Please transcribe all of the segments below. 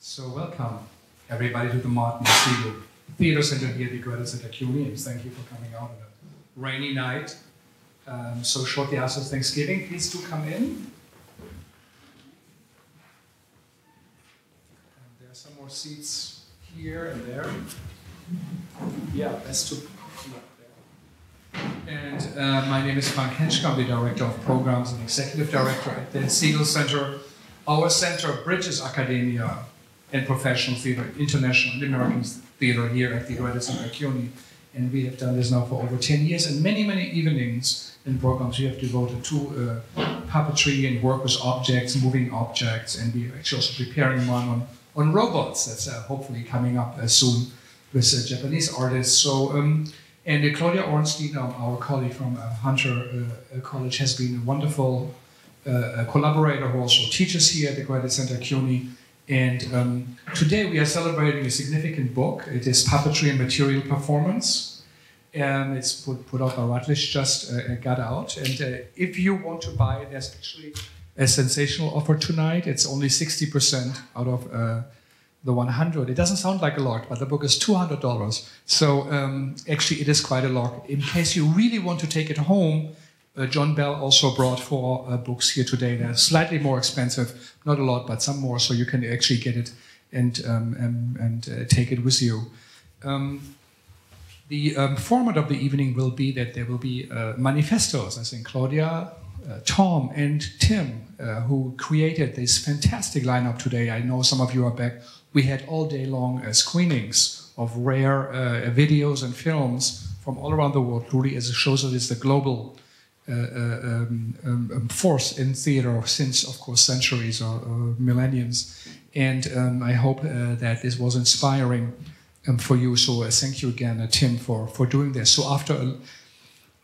So welcome, everybody, to the Martin Segal Theater Center here at the Curated Center CUNY, and thank you for coming out on a rainy night, so shortly after Thanksgiving. Please do come in. And there are some more seats here and there. Yeah, best to be up there. And my name is Frank Henschke. I'm the Director of Programs and Executive Director at the Segal Center. Our center bridges academia and professional theater, international and American theater here at the Routledge Center at CUNY. And we have done this now for over 10 years, and many, many evenings and programs we have devoted to puppetry and work with objects, moving objects, and we're actually also preparing one on robots that's hopefully coming up soon with Japanese artists. So, and Claudia Orenstein, our colleague from Hunter College, has been a wonderful collaborator who also teaches here at the Curated Center at CUNY. And today we are celebrating a significant book. It is Puppetry and Material Performance. It's put out by Routledge, just got out. And if you want to buy it, there's actually a sensational offer tonight. It's only 60% out of the 100. It doesn't sound like a lot, but the book is $200. So actually it is quite a lot. In case you really want to take it home, John Bell also brought 4 books here today. They're slightly more expensive, not a lot, but some more, so you can actually get it and take it with you. The format of the evening will be that there will be manifestos. I think Claudia, Tom, and Tim, who created this fantastic lineup today. I know some of you are back. We had all day long screenings of rare videos and films from all around the world. Really, as it shows that it's the global force in theater since, of course, centuries or millenniums. And I hope that this was inspiring for you. So thank you again, Tim, for doing this. So after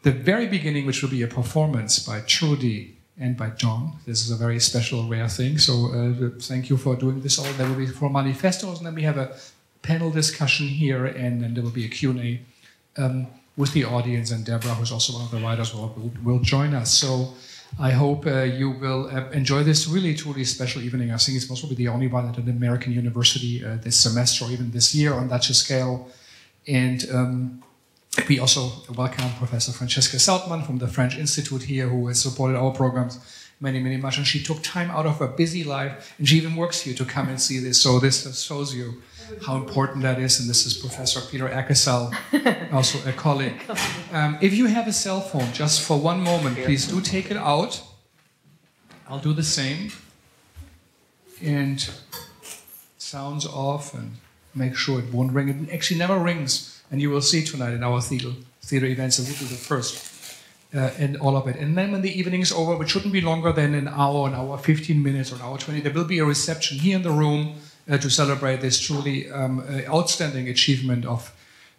the very beginning, which will be a performance by Trudy and by John, this is a very special, rare thing. So thank you for doing this all. There will be 4 manifestos, and then we have a panel discussion here, and then there will be a Q&A with the audience, and Deborah, who's also one of the writers, will join us. So I hope you will enjoy this really, truly special evening. I think it's possibly the only one at an American university this semester, or even this year on such a scale. And we also welcome Professor Francesca Seltman from the French Institute here, who has supported our programs many, many much. And she took time out of her busy life, and she even works here to come and see this. So this shows you how important that is. And this is Professor Peter Akesal, also a colleague. If you have a cell phone, just for one moment, please do take it out. I'll do the same. And sounds off, and make sure it won't ring. It actually never rings. And you will see tonight in our theater events, it will be the first in all of it. And then when the evening is over, which shouldn't be longer than an hour 15 minutes, or an hour 20, there will be a reception here in the room to celebrate this truly outstanding achievement of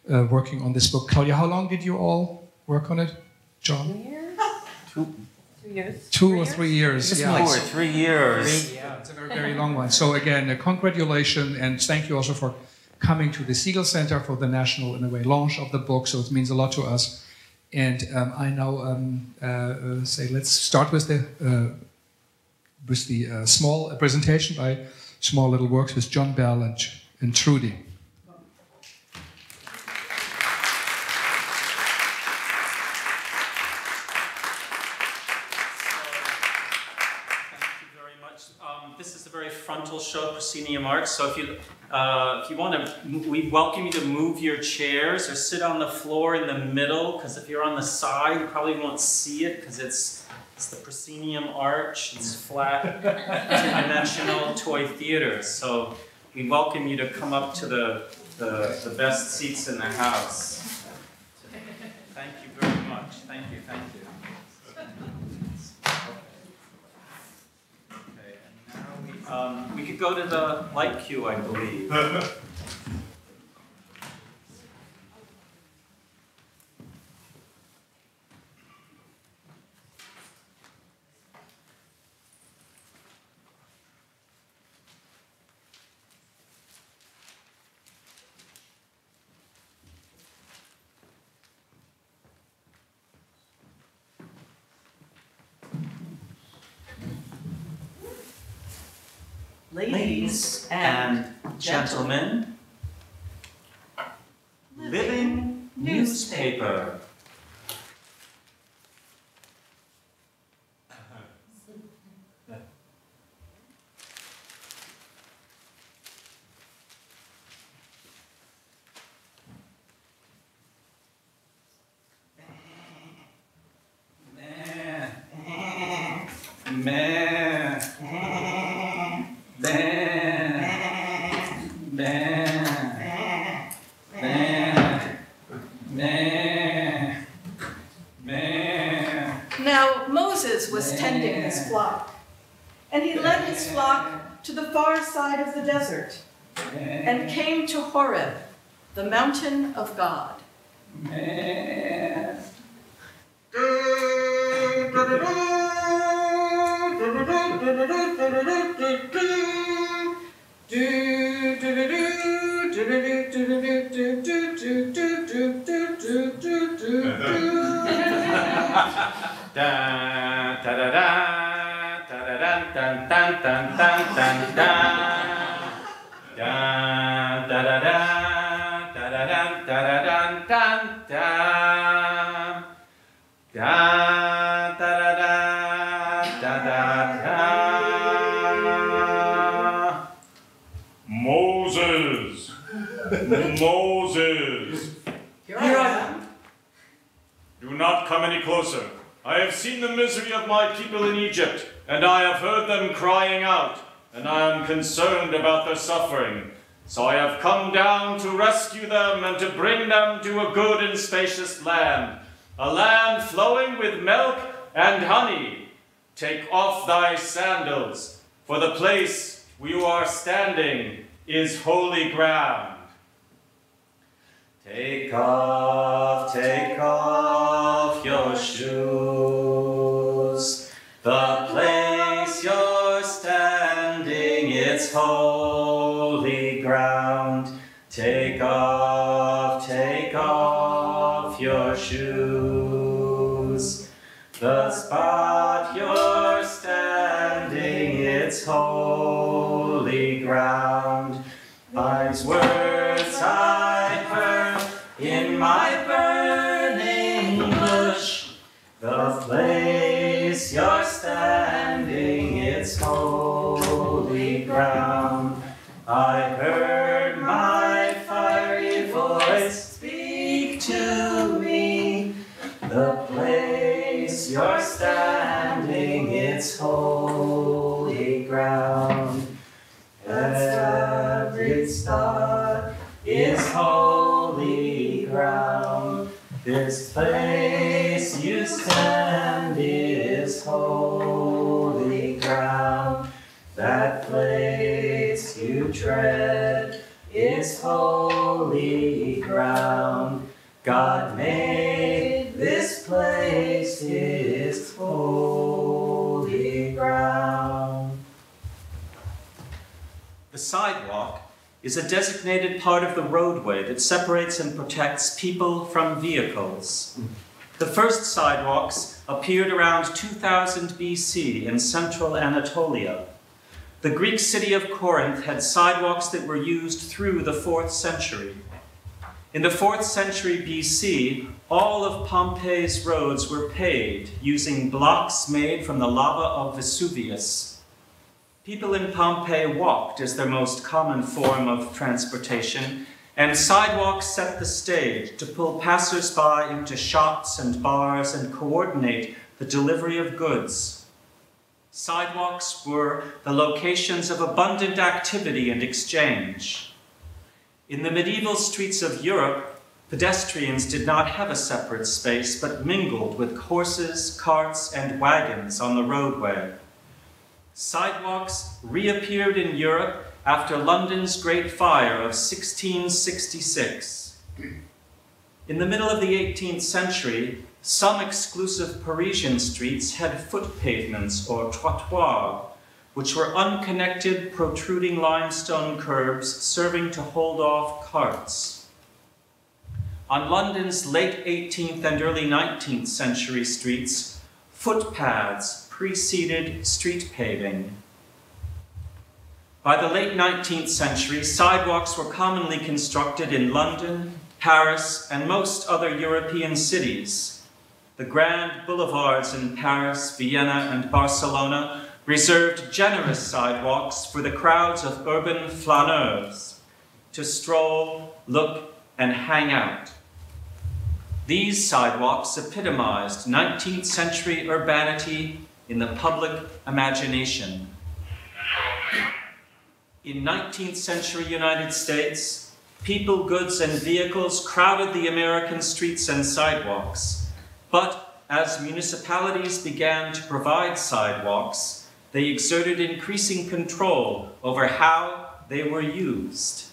working on this book. Claudia, how long did you all work on it? John? 2 years? 2 years. 2 or 3 years. Just yeah. more, 3 years. Yeah, it's a very, very long one. So again, congratulations, and thank you also for coming to the Segal Center for the national, in a way, launch of the book. So it means a lot to us. And I now say let's start with the small presentation by small little works with John Bell and Trudy. This is a very frontal show, proscenium arts. So if you want to, we welcome you to move your chairs or sit on the floor in the middle, because if you're on the side, you probably won't see it because it's It's the proscenium arch. It's flat, two-dimensional toy theater. So we welcome you to come up to the best seats in the house. Thank you very much. Thank you, thank you. Okay, and now we could go to the light cue, I believe. Ladies and gentlemen, living newspaper. Now Moses was tending his flock, and he led his flock to the far side of the desert, and came to Horeb, the mountain of God. Moses! Moses! Here I am. Do not come any closer. I have seen the misery of my people in Egypt, and I have heard them crying out, and I am concerned about their suffering. So I have come down to rescue them and to bring them to a good and spacious land, a land flowing with milk and honey. Take off thy sandals, for the place where you are standing is holy ground. Take off your shoes. The place you're standing, it's holy ground. Take off your shoes. The spot you're standing, it's holy ground. These words I heard in my burning bush. The place you're standing, it's holy ground. I heard my fiery voice speak to me. The place you're standing, it's holy ground. Every star is holy ground. This place you stand is holy ground. That place you tread is holy ground. God made this place is holy ground. The sidewalk is a designated part of the roadway that separates and protects people from vehicles. The first sidewalks appeared around 2000 BC in central Anatolia. The Greek city of Corinth had sidewalks that were used through the 4th century. In the 4th century BC, all of Pompeii's roads were paved using blocks made from the lava of Vesuvius. People in Pompeii walked as their most common form of transportation, and sidewalks set the stage to pull passers-by into shops and bars and coordinate the delivery of goods. Sidewalks were the locations of abundant activity and exchange. In the medieval streets of Europe, pedestrians did not have a separate space, but mingled with horses, carts, and wagons on the roadway. Sidewalks reappeared in Europe after London's Great Fire of 1666. In the middle of the 18th century, some exclusive Parisian streets had foot pavements or trottoirs, which were unconnected, protruding limestone curbs serving to hold off carts. On London's late 18th and early 19th century streets, footpaths preceded street paving. By the late 19th century, sidewalks were commonly constructed in London, Paris, and most other European cities. The grand boulevards in Paris, Vienna, and Barcelona reserved generous sidewalks for the crowds of urban flaneurs to stroll, look, and hang out. These sidewalks epitomized 19th century urbanity in the public imagination. In 19th century United States, people, goods, and vehicles crowded the American streets and sidewalks. But as municipalities began to provide sidewalks, they exerted increasing control over how they were used.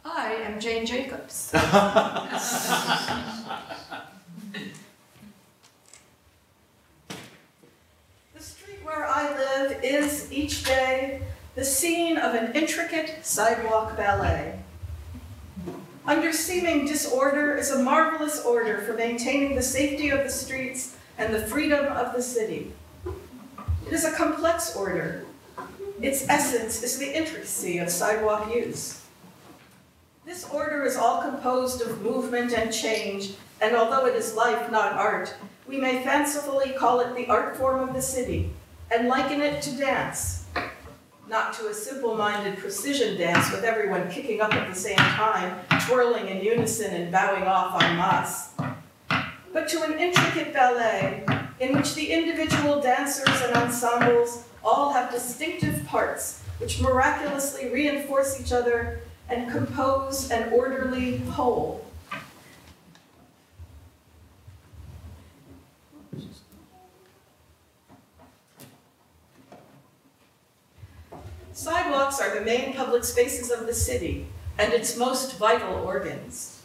I am Jane Jacobs. Where I live is, each day, the scene of an intricate sidewalk ballet. Under seeming disorder is a marvelous order for maintaining the safety of the streets and the freedom of the city. It is a complex order. Its essence is the intricacy of sidewalk use. This order is all composed of movement and change, and although it is life, not art, we may fancifully call it the art form of the city, and liken it to dance, not to a simple-minded precision dance with everyone kicking up at the same time, twirling in unison and bowing off en masse, but to an intricate ballet in which the individual dancers and ensembles all have distinctive parts which miraculously reinforce each other and compose an orderly whole. Sidewalks are the main public spaces of the city and its most vital organs.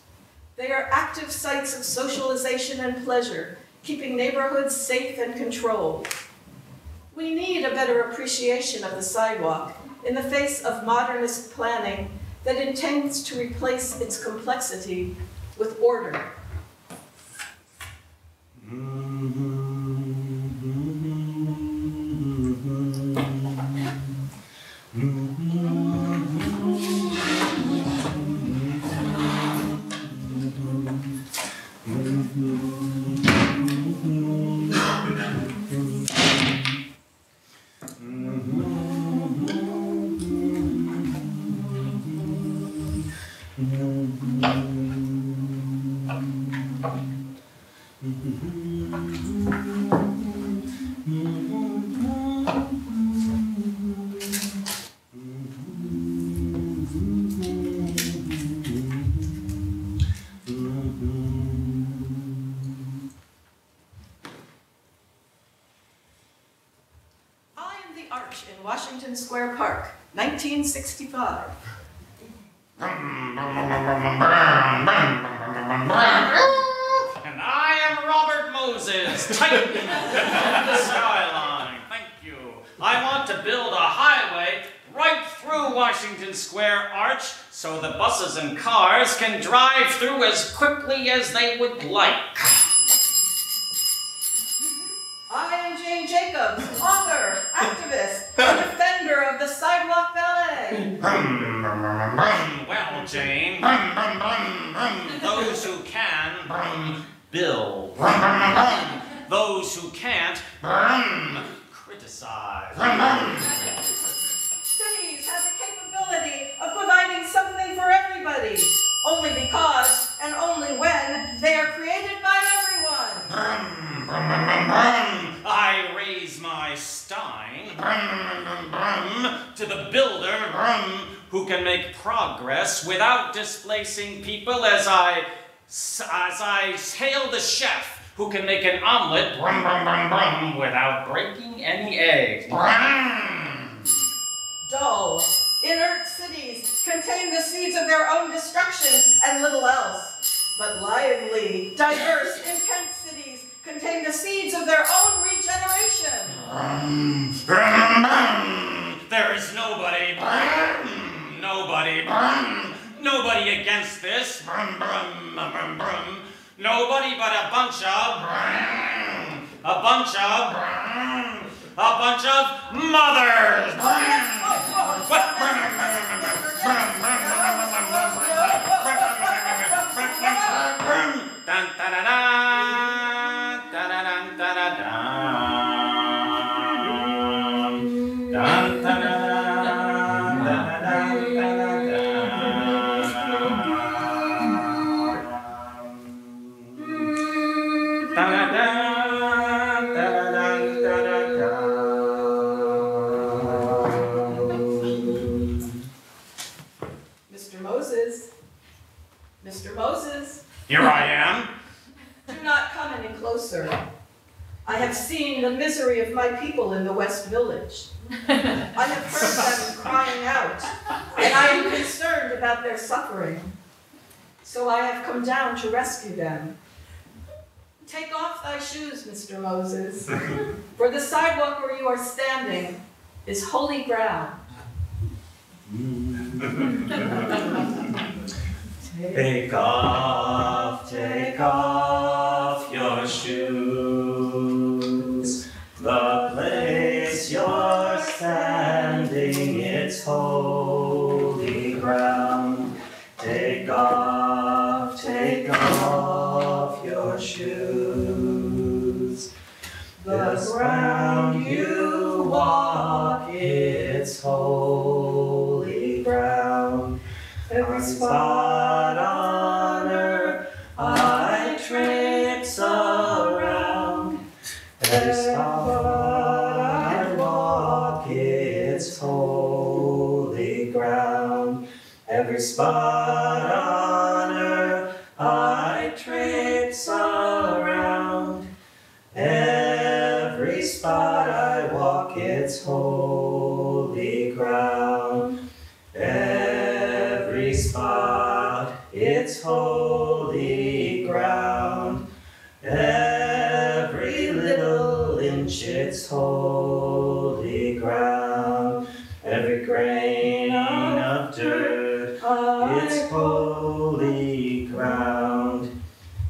They are active sites of socialization and pleasure, keeping neighborhoods safe and controlled. We need a better appreciation of the sidewalk in the face of modernist planning that intends to replace its complexity with order. Washington Square Park, 1965. And I am Robert Moses, tightening the skyline. Thank you. I want to build a highway right through Washington Square Arch so the buses and cars can drive through as quickly as they would like. I am Jane Jacobs, author, activist, and defender of the sidewalk ballet. Well, Jane, those who can, build. Those who can't, criticize. Cities have the capability everybody, only because and only when they are created by everyone. I raise my stein to the builder who can make progress without displacing people as I hail the chef who can make an omelet without breaking any eggs. Dull, inert cities contain the seeds of their own destruction and little else. But lively, diverse, intense cities contain the seeds of their own regeneration. There is nobody against this. Nobody but a bunch of mothers. Dun, da, da, da, da, da, da, da, da. Dun, da, da, da, da, da, Mr. Moses. Here I am. Do not come any closer. I have seen the misery of my people in the West Village. I have heard them crying out, and I am concerned about their suffering. So I have come down to rescue them. Take off thy shoes, Mr. Moses, for the sidewalk where you are standing is holy ground. Take off your shoes. The place you're standing, it's holy ground. Take off your shoes. The ground you walk, it's holy ground. Every spot on earth I traipse around. Every spot I walk, it's holy ground. Every spot on earth I traipse around. Every spot I walk, it's holy ground. Every spot, it's holy ground. Every little inch, it's holy ground. Every grain of dirt, it's holy ground.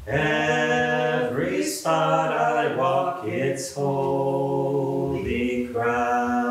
Every spot I walk, it's holy ground.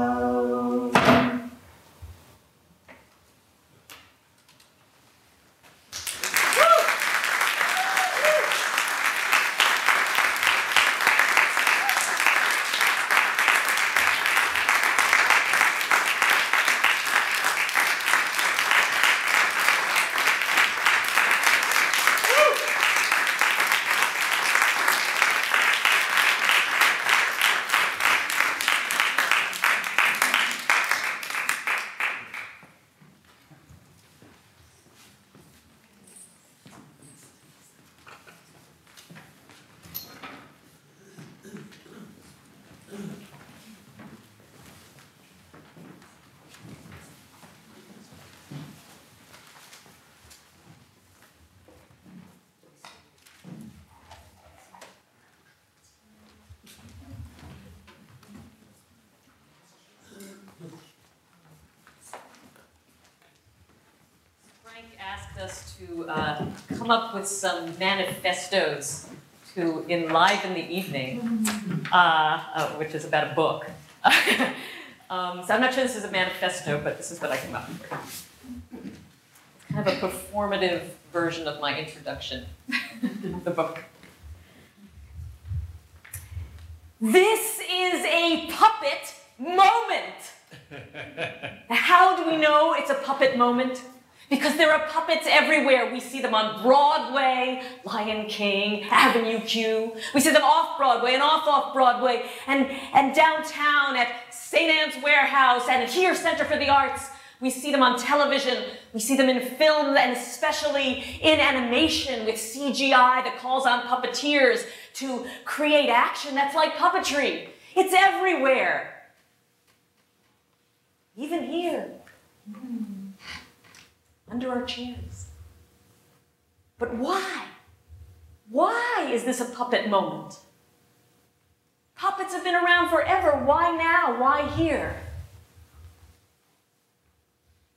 Asked us to come up with some manifestos to enliven the evening, which is about a book. So I'm not sure this is a manifesto, but this is what I came up with. It's kind of a performative version of my introduction to the book. This is a puppet moment. How do we know it's a puppet moment? Because there are puppets everywhere. We see them on Broadway, Lion King, Avenue Q. We see them off-Broadway and off-Broadway, and downtown at St. Anne's Warehouse and here, Center for the Arts. We see them on television. We see them in film, and especially in animation with CGI that calls on puppeteers to create action that's like puppetry. It's everywhere. Even here. Under our chairs. But why? Why is this a puppet moment? Puppets have been around forever. Why now? Why here?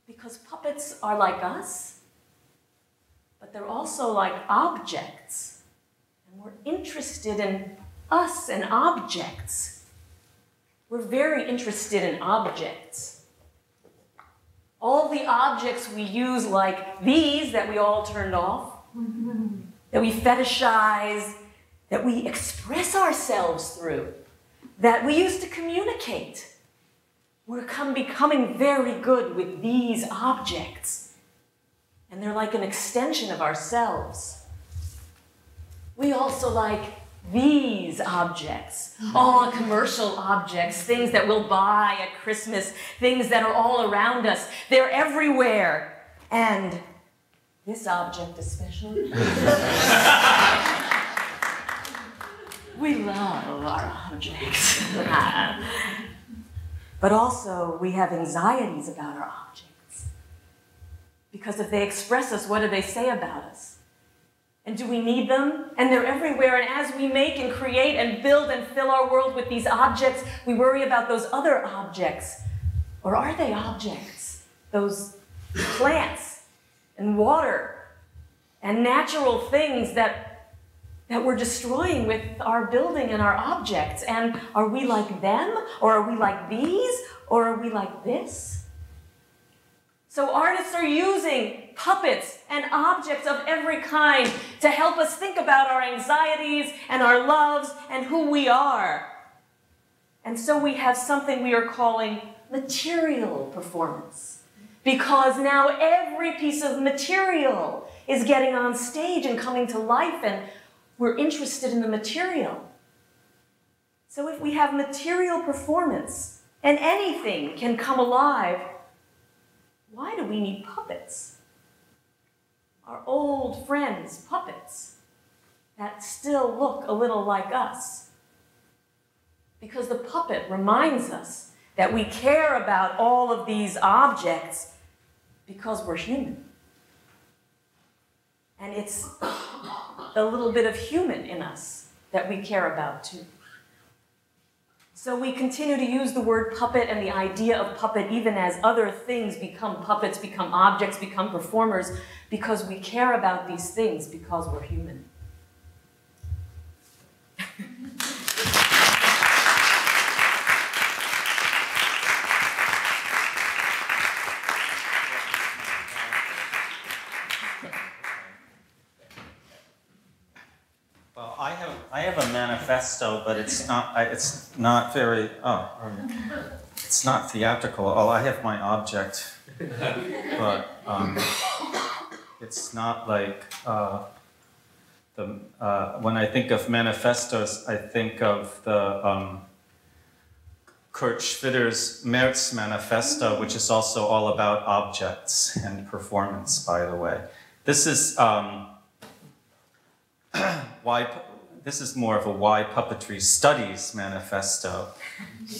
Because puppets are like us, but they're also like objects. And we're interested in us and objects. We're very interested in objects. All the objects we use, like these that we all turned off, that we fetishize, that we express ourselves through, that we use to communicate. We're becoming very good with these objects. And they're like an extension of ourselves. We also like these objects, all the commercial objects, things that we'll buy at Christmas, things that are all around us. They're everywhere. And this object especially. We love our objects. But also, we have anxieties about our objects. Because if they express us, what do they say about us? And do we need them? And they're everywhere. And as we make and create and build and fill our world with these objects, we worry about those other objects. Or are they objects? Those plants and water and natural things that we're destroying with our building and our objects. And are we like them? Or are we like these? Or are we like this? So artists are using puppets and objects of every kind to help us think about our anxieties and our loves and who we are. And so we have something we are calling material performance. Because now every piece of material is getting on stage and coming to life, and we're interested in the material. So if we have material performance and anything can come alive, why do we need puppets? Our old friends, puppets, that still look a little like us. Because the puppet reminds us that we care about all of these objects because we're human. And it's the little bit of human in us that we care about too. So we continue to use the word puppet and the idea of puppet even as other things become puppets, become objects, become performers, because we care about these things because we're human. Well, I have a manifesto, but it's not very, it's not theatrical. Oh, I have my object, but it's not like when I think of manifestos, I think of the Kurt Schwitter's März manifesto, which is also all about objects and performance, by the way. This is this is more of a why puppetry studies manifesto.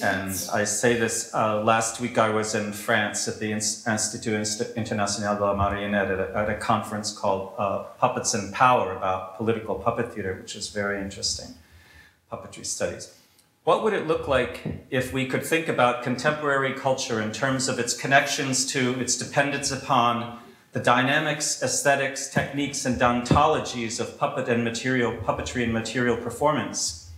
And I say this, last week I was in France at the Institut International de la Marionnette at a conference called Puppets and Power about political puppet theater, which is very interesting, puppetry studies. What would it look like if we could think about contemporary culture in terms of its connections to, its dependence upon, the dynamics, aesthetics, techniques, and ontologies of puppetry and material performance?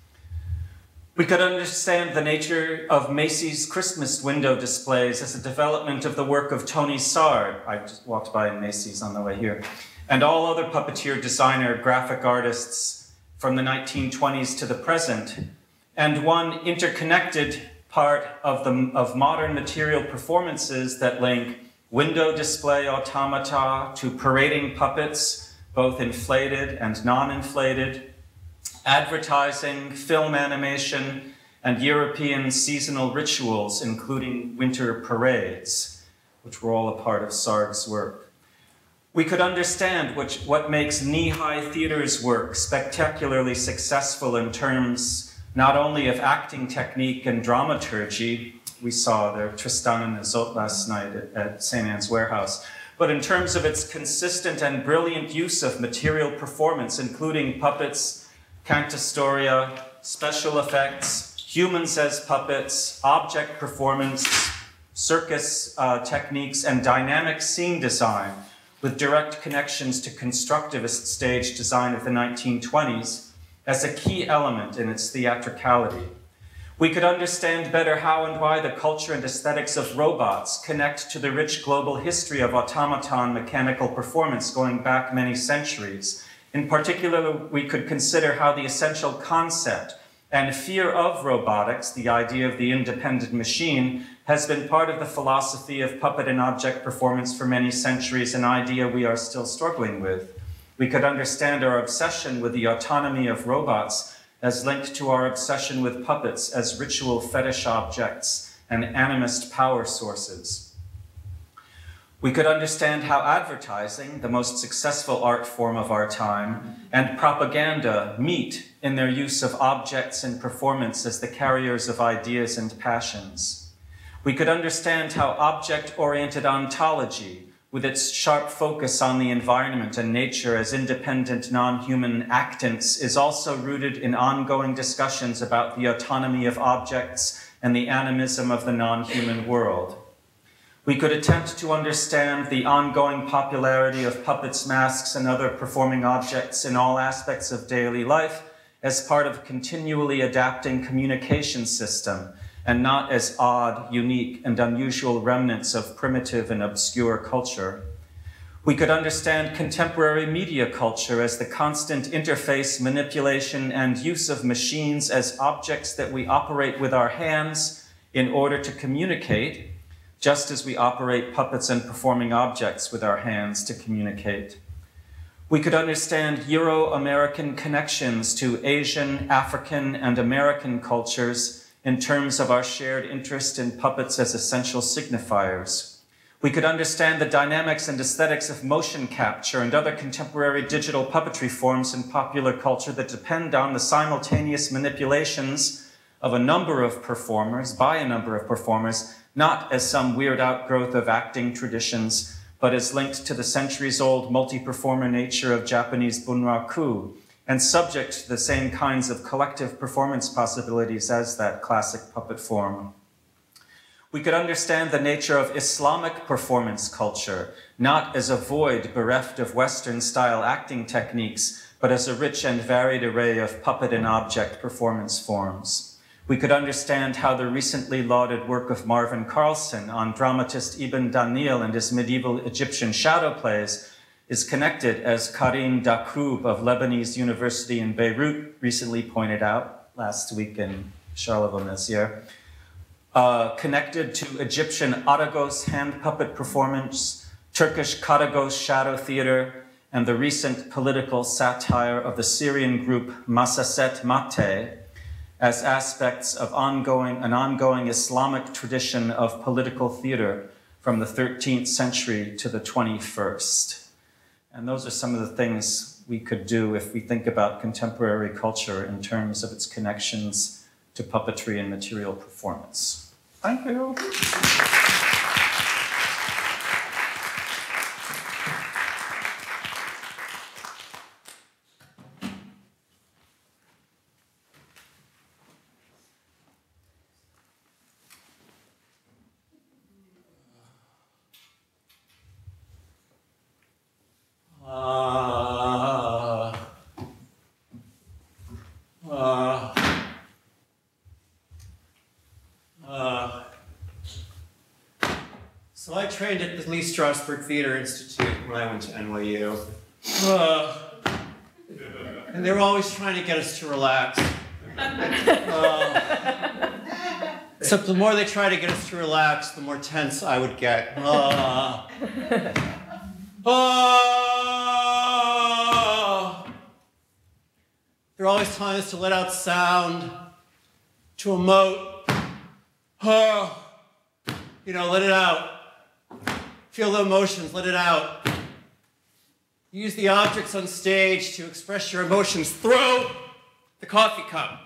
We could understand the nature of Macy's Christmas window displays as a development of the work of Tony Sard. I just walked by Macy's on the way here. And all other puppeteer, designer, graphic artists from the 1920s to the present. And one interconnected part of modern material performances that link window display automata to parading puppets, both inflated and non-inflated, advertising, film animation, and European seasonal rituals, including winter parades, which were all a part of Sarg's work. We could understand what makes knee-high theater's work spectacularly successful in terms not only of acting technique and dramaturgy, we saw there Tristan and Isolde last night at St. Anne's Warehouse, but in terms of its consistent and brilliant use of material performance, including puppets, cantastoria, special effects, humans as puppets, object performance, circus techniques, and dynamic scene design, with direct connections to constructivist stage design of the 1920s as a key element in its theatricality. We could understand better how and why the culture and aesthetics of robots connect to the rich global history of automaton mechanical performance going back many centuries. In particular, we could consider how the essential concept and fear of robotics, the idea of the independent machine, has been part of the philosophy of puppet and object performance for many centuries, an idea we are still struggling with. We could understand our obsession with the autonomy of robots as linked to our obsession with puppets as ritual fetish objects and animist power sources. We could understand how advertising, the most successful art form of our time, and propaganda meet in their use of objects and performance as the carriers of ideas and passions. We could understand how object-oriented ontology, with its sharp focus on the environment and nature as independent non-human actants, is also rooted in ongoing discussions about the autonomy of objects and the animism of the non-human world. We could attempt to understand the ongoing popularity of puppets, masks, and other performing objects in all aspects of daily life as part of a continually adapting communication system, and not as odd, unique, and unusual remnants of primitive and obscure culture. We could understand contemporary media culture as the constant interface, manipulation, and use of machines as objects that we operate with our hands in order to communicate, just as we operate puppets and performing objects with our hands to communicate. We could understand Euro-American connections to Asian, African, and American cultures in terms of our shared interest in puppets as essential signifiers. We could understand the dynamics and aesthetics of motion capture and other contemporary digital puppetry forms in popular culture that depend on the simultaneous manipulations of a number of performers, by a number of performers, not as some weird outgrowth of acting traditions, but as linked to the centuries-old multi-performer nature of Japanese bunraku, and subject to the same kinds of collective performance possibilities as that classic puppet form. We could understand the nature of Islamic performance culture, not as a void bereft of Western-style acting techniques, but as a rich and varied array of puppet and object performance forms. We could understand how the recently lauded work of Marvin Carlson on dramatist Ibn Daniel and his medieval Egyptian shadow plays is connected, as Karim Dakoub of Lebanese University in Beirut recently pointed out last week in Charleville-Mézières, connected to Egyptian Aragos hand puppet performance, Turkish Karagos shadow theater, and the recent political satire of the Syrian group Masaset Mate as aspects of an ongoing Islamic tradition of political theater from the 13th century to the 21st. And those are some of the things we could do if we think about contemporary culture in terms of its connections to puppetry and material performance. Thank you. So I trained at the Lee Strasberg Theater Institute when I went to NYU. And they were always trying to get us to relax. Except the more they try to get us to relax, the more tense I would get. They're always telling us to let out sound, to emote. You know, let it out. Feel the emotions, let it out. Use the objects on stage to express your emotions. Throw the coffee cup.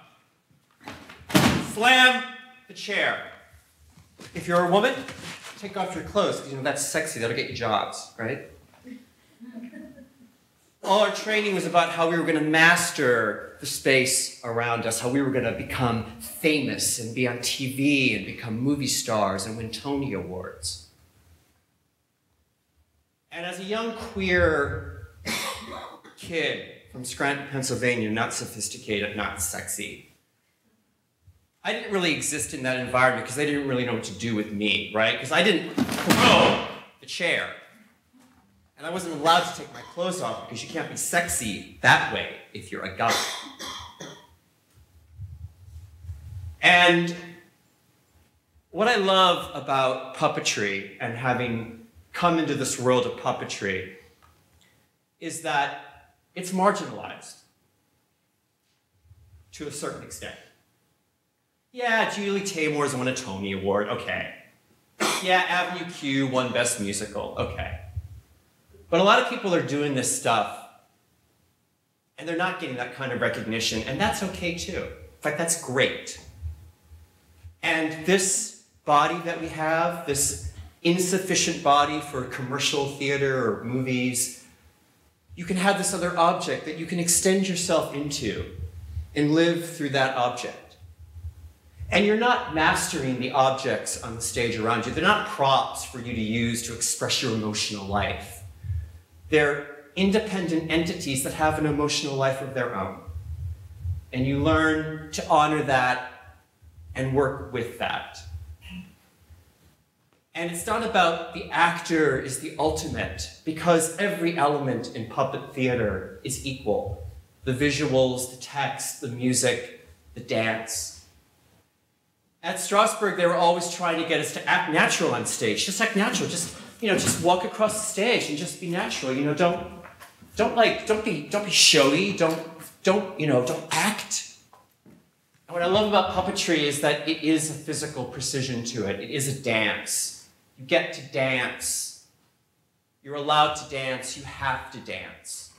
Slam the chair. If you're a woman, take off your clothes, because you know that's sexy, that'll get you jobs, right? All our training was about how we were going to master the space around us, how we were going to become famous and be on TV and become movie stars and win Tony Awards. And as a young queer kid from Scranton, Pennsylvania, not sophisticated, not sexy, I didn't really exist in that environment because they didn't really know what to do with me, right? Because I didn't throw the chair. And I wasn't allowed to take my clothes off because you can't be sexy that way if you're a guy. And what I love about puppetry and having come into this world of puppetry is that it's marginalized to a certain extent. Yeah, Julie Taymor's won a Tony Award, okay. Yeah, Avenue Q won Best Musical, okay. But a lot of people are doing this stuff, and they're not getting that kind of recognition, and that's okay too. In fact, that's great. And this body that we have, this insufficient body for commercial theater or movies, you can have this other object that you can extend yourself into and live through that object. And you're not mastering the objects on the stage around you. They're not props for you to use to express your emotional life. They're independent entities that have an emotional life of their own. And you learn to honor that and work with that. And it's not about the actor is the ultimate, because every element in puppet theater is equal. The visuals, the text, the music, the dance. At Strasberg, they were always trying to get us to act natural on stage. Just act natural. Just walk across the stage and just be natural. You know, don't be showy. Don't act. And what I love about puppetry is that it is a physical precision to it. It is a dance. You get to dance. You're allowed to dance. You have to dance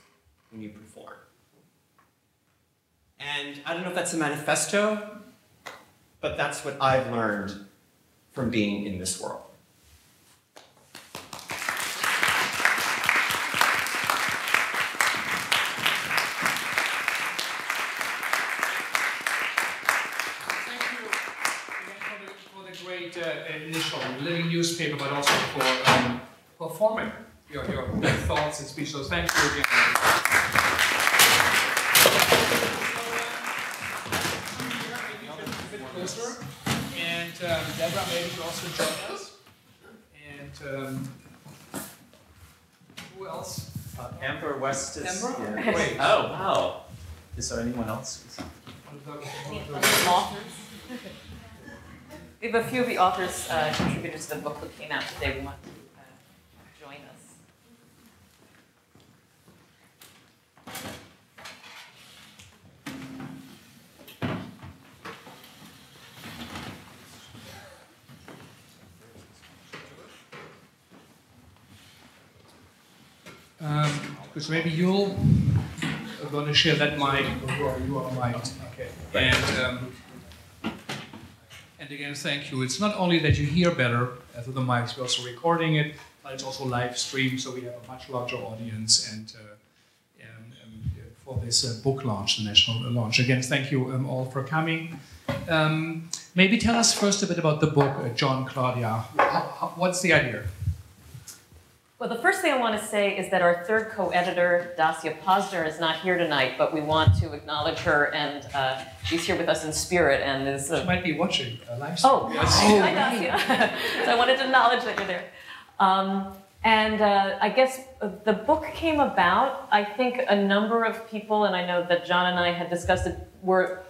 when you perform. And I don't know if that's a manifesto, but that's what I've learned from being in this world. Thank you again for the great initial living newspaper, but also for performing your thoughts and speech. So thank you again. And Deborah maybe will also join us. And who else? Amber West is. Amber? Yeah. Great. Oh, wow. Is there anyone else? Authors. We have a few of the authors, contributors to the book that came out today. We want to join us. Because maybe you're going to share that mic, or you are mic. Okay. And again, thank you. It's not only that you hear better through the mics, we're also recording it, but it's also live streamed, so we have a much larger audience. And for this book launch, the national launch. Again, thank you all for coming. Maybe tell us first a bit about the book, John, Claudia. What's the idea? Well, the first thing I want to say is that our third co-editor, Dassia Posner, is not here tonight, but we want to acknowledge her, and she's here with us in spirit. And is She might be watching a live stream. Oh, yes. Hi, Dassia. So I wanted to acknowledge that you're there. I guess the book came about, I think a number of people, and I know that John and I had discussed it, were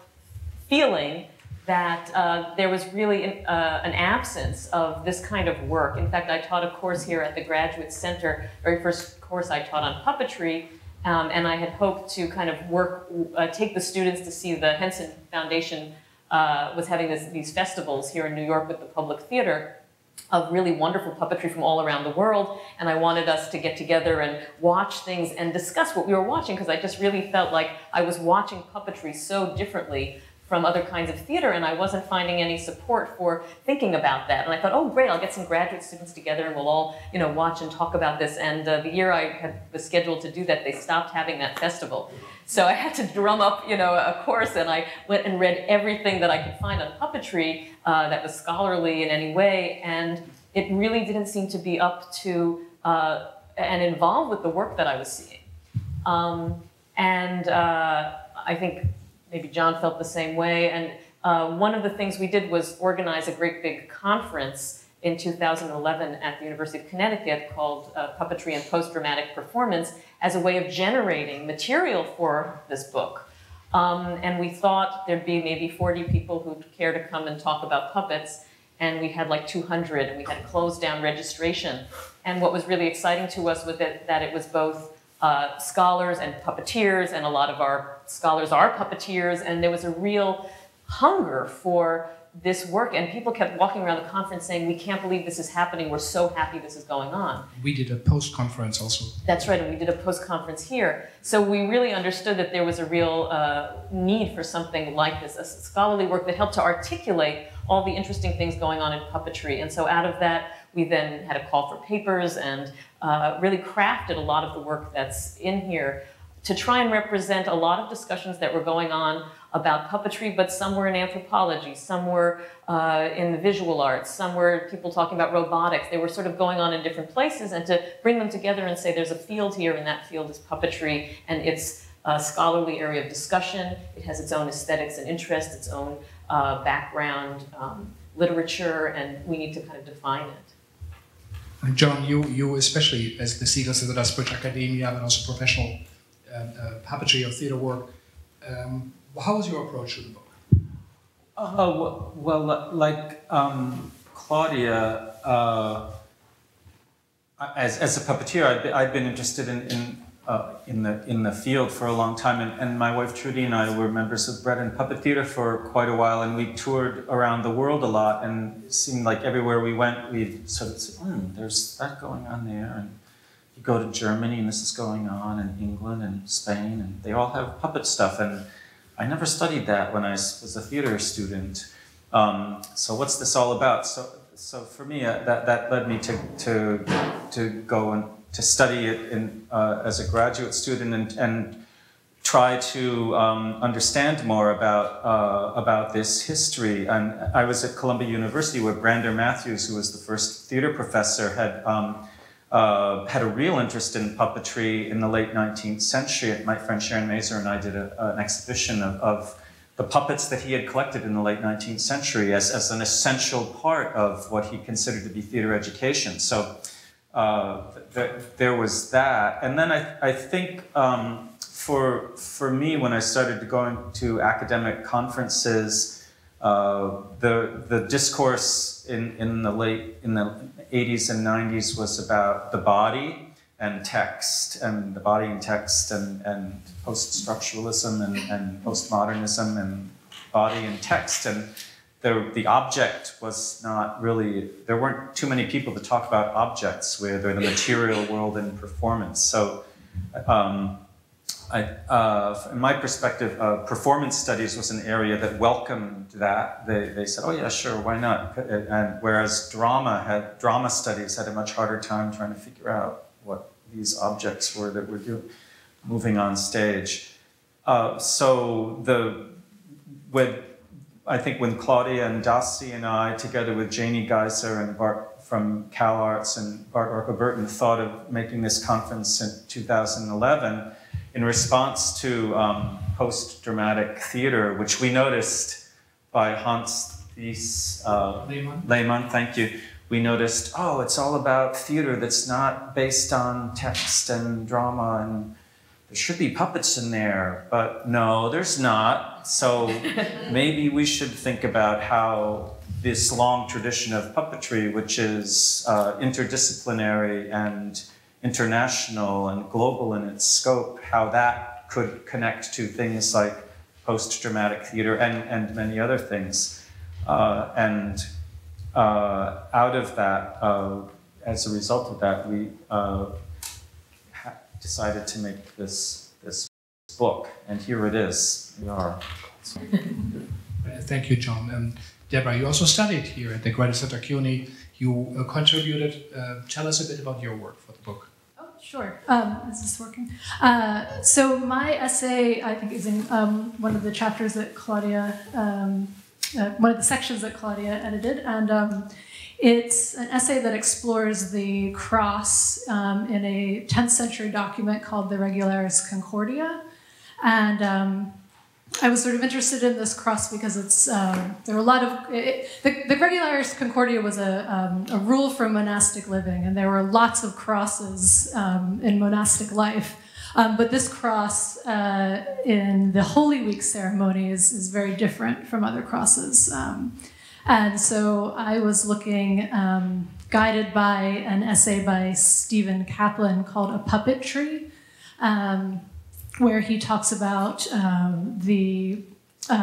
feeling that there was really an absence of this kind of work. In fact, I taught a course here at the Graduate Center, very first course I taught on puppetry, and I had hoped to kind of take the students to see the Henson Foundation was having these festivals here in New York with the Public Theater of really wonderful puppetry from all around the world, and I wanted us to get together and watch things and discuss what we were watching, because I just really felt like I was watching puppetry so differently from other kinds of theater, and I wasn't finding any support for thinking about that. And I thought, oh great, I'll get some graduate students together and we'll all, you know, watch and talk about this. And the year I was scheduled to do that, they stopped having that festival. So I had to drum up, you know, a course, and I went and read everything that I could find on puppetry that was scholarly in any way, and it really didn't seem to be up to and involved with the work that I was seeing. I think maybe John felt the same way, and one of the things we did was organize a great big conference in 2011 at the University of Connecticut called Puppetry and Post-Dramatic Performance as a way of generating material for this book. And we thought there'd be maybe 40 people who'd care to come and talk about puppets, and we had like 200, and we had closed down registration. And what was really exciting to us was that it was both scholars and puppeteers, and a lot of our scholars are puppeteers, and there was a real hunger for this work, and people kept walking around the conference saying, we can't believe this is happening, we're so happy this is going on. We did a post-conference also. That's right, and we did a post-conference here. So we really understood that there was a real need for something like this, a scholarly work that helped to articulate all the interesting things going on in puppetry. And so out of that, we then had a call for papers and really crafted a lot of the work that's in here to try and represent a lot of discussions that were going on about puppetry, but some were in anthropology, some were in the visual arts, some were people talking about robotics. They were sort of going on in different places, and to bring them together and say there's a field here, and that field is puppetry, and it's a scholarly area of discussion. It has its own aesthetics and interests, its own background, literature, and we need to kind of define it. John, you especially, as the Segal Center does British academia, but also professional puppetry or theater work, how was your approach to the book? Well, like Claudia, as a puppeteer, I'd been interested in the field for a long time, and my wife Trudy and I were members of Bread and Puppet Theater for quite a while, and we toured around the world a lot, and it seemed like everywhere we went, we'd sort of say, there's that going on there, and you go to Germany, and this is going on, and England, and Spain, and they all have puppet stuff, and I never studied that when I was a theater student. So what's this all about? So for me, that led me to go and to study it as a graduate student and try to understand more about this history. And I was at Columbia University, where Brander Matthews, who was the first theater professor, had a real interest in puppetry in the late 19th century. My friend Sharon Mazer and I did an exhibition of the puppets that he had collected in the late 19th century as an essential part of what he considered to be theater education. So there was that. And then I think for me, when I started going to academic conferences, the discourse in the 80s and 90s was about the body and text, and the body and text, and post-structuralism and postmodernism, and body and text, and the object was not really, there weren't too many people to talk about objects, where they're the material world and performance. So in my perspective, performance studies was an area that welcomed that. They said, oh yeah, sure, why not? And whereas drama studies had a much harder time trying to figure out what these objects were that were moving on stage. I think when Claudia and Dassia and I, together with Janie Geiser and Bart from Cal Arts and Bart Orca-Burton, thought of making this conference in 2011, in response to post-dramatic theater, which we noticed by Hans Lehmann, thank you. We noticed, oh, it's all about theater that's not based on text and drama, and there should be puppets in there, but no, there's not. So maybe we should think about how this long tradition of puppetry, which is interdisciplinary and international and global in its scope, how that could connect to things like post-dramatic theater and many other things. And out of that, as a result of that, we decided to make this book, and here it is. We are. Thank you, John. Deborah, you also studied here at the Graduate Center CUNY. You contributed. Tell us a bit about your work for the book. Oh, sure. Is this working? So my essay, I think, is in one of the chapters that Claudia, one of the sections that Claudia edited, and it's an essay that explores the cross in a 10th century document called the Regularis Concordia, and I was sort of interested in this cross because it's there are a lot of the Regularis Concordia was a rule for monastic living, and there were lots of crosses in monastic life. But this cross in the Holy Week ceremony is very different from other crosses. And so I was looking, guided by an essay by Stephen Kaplan called A Puppetry, where he talks about the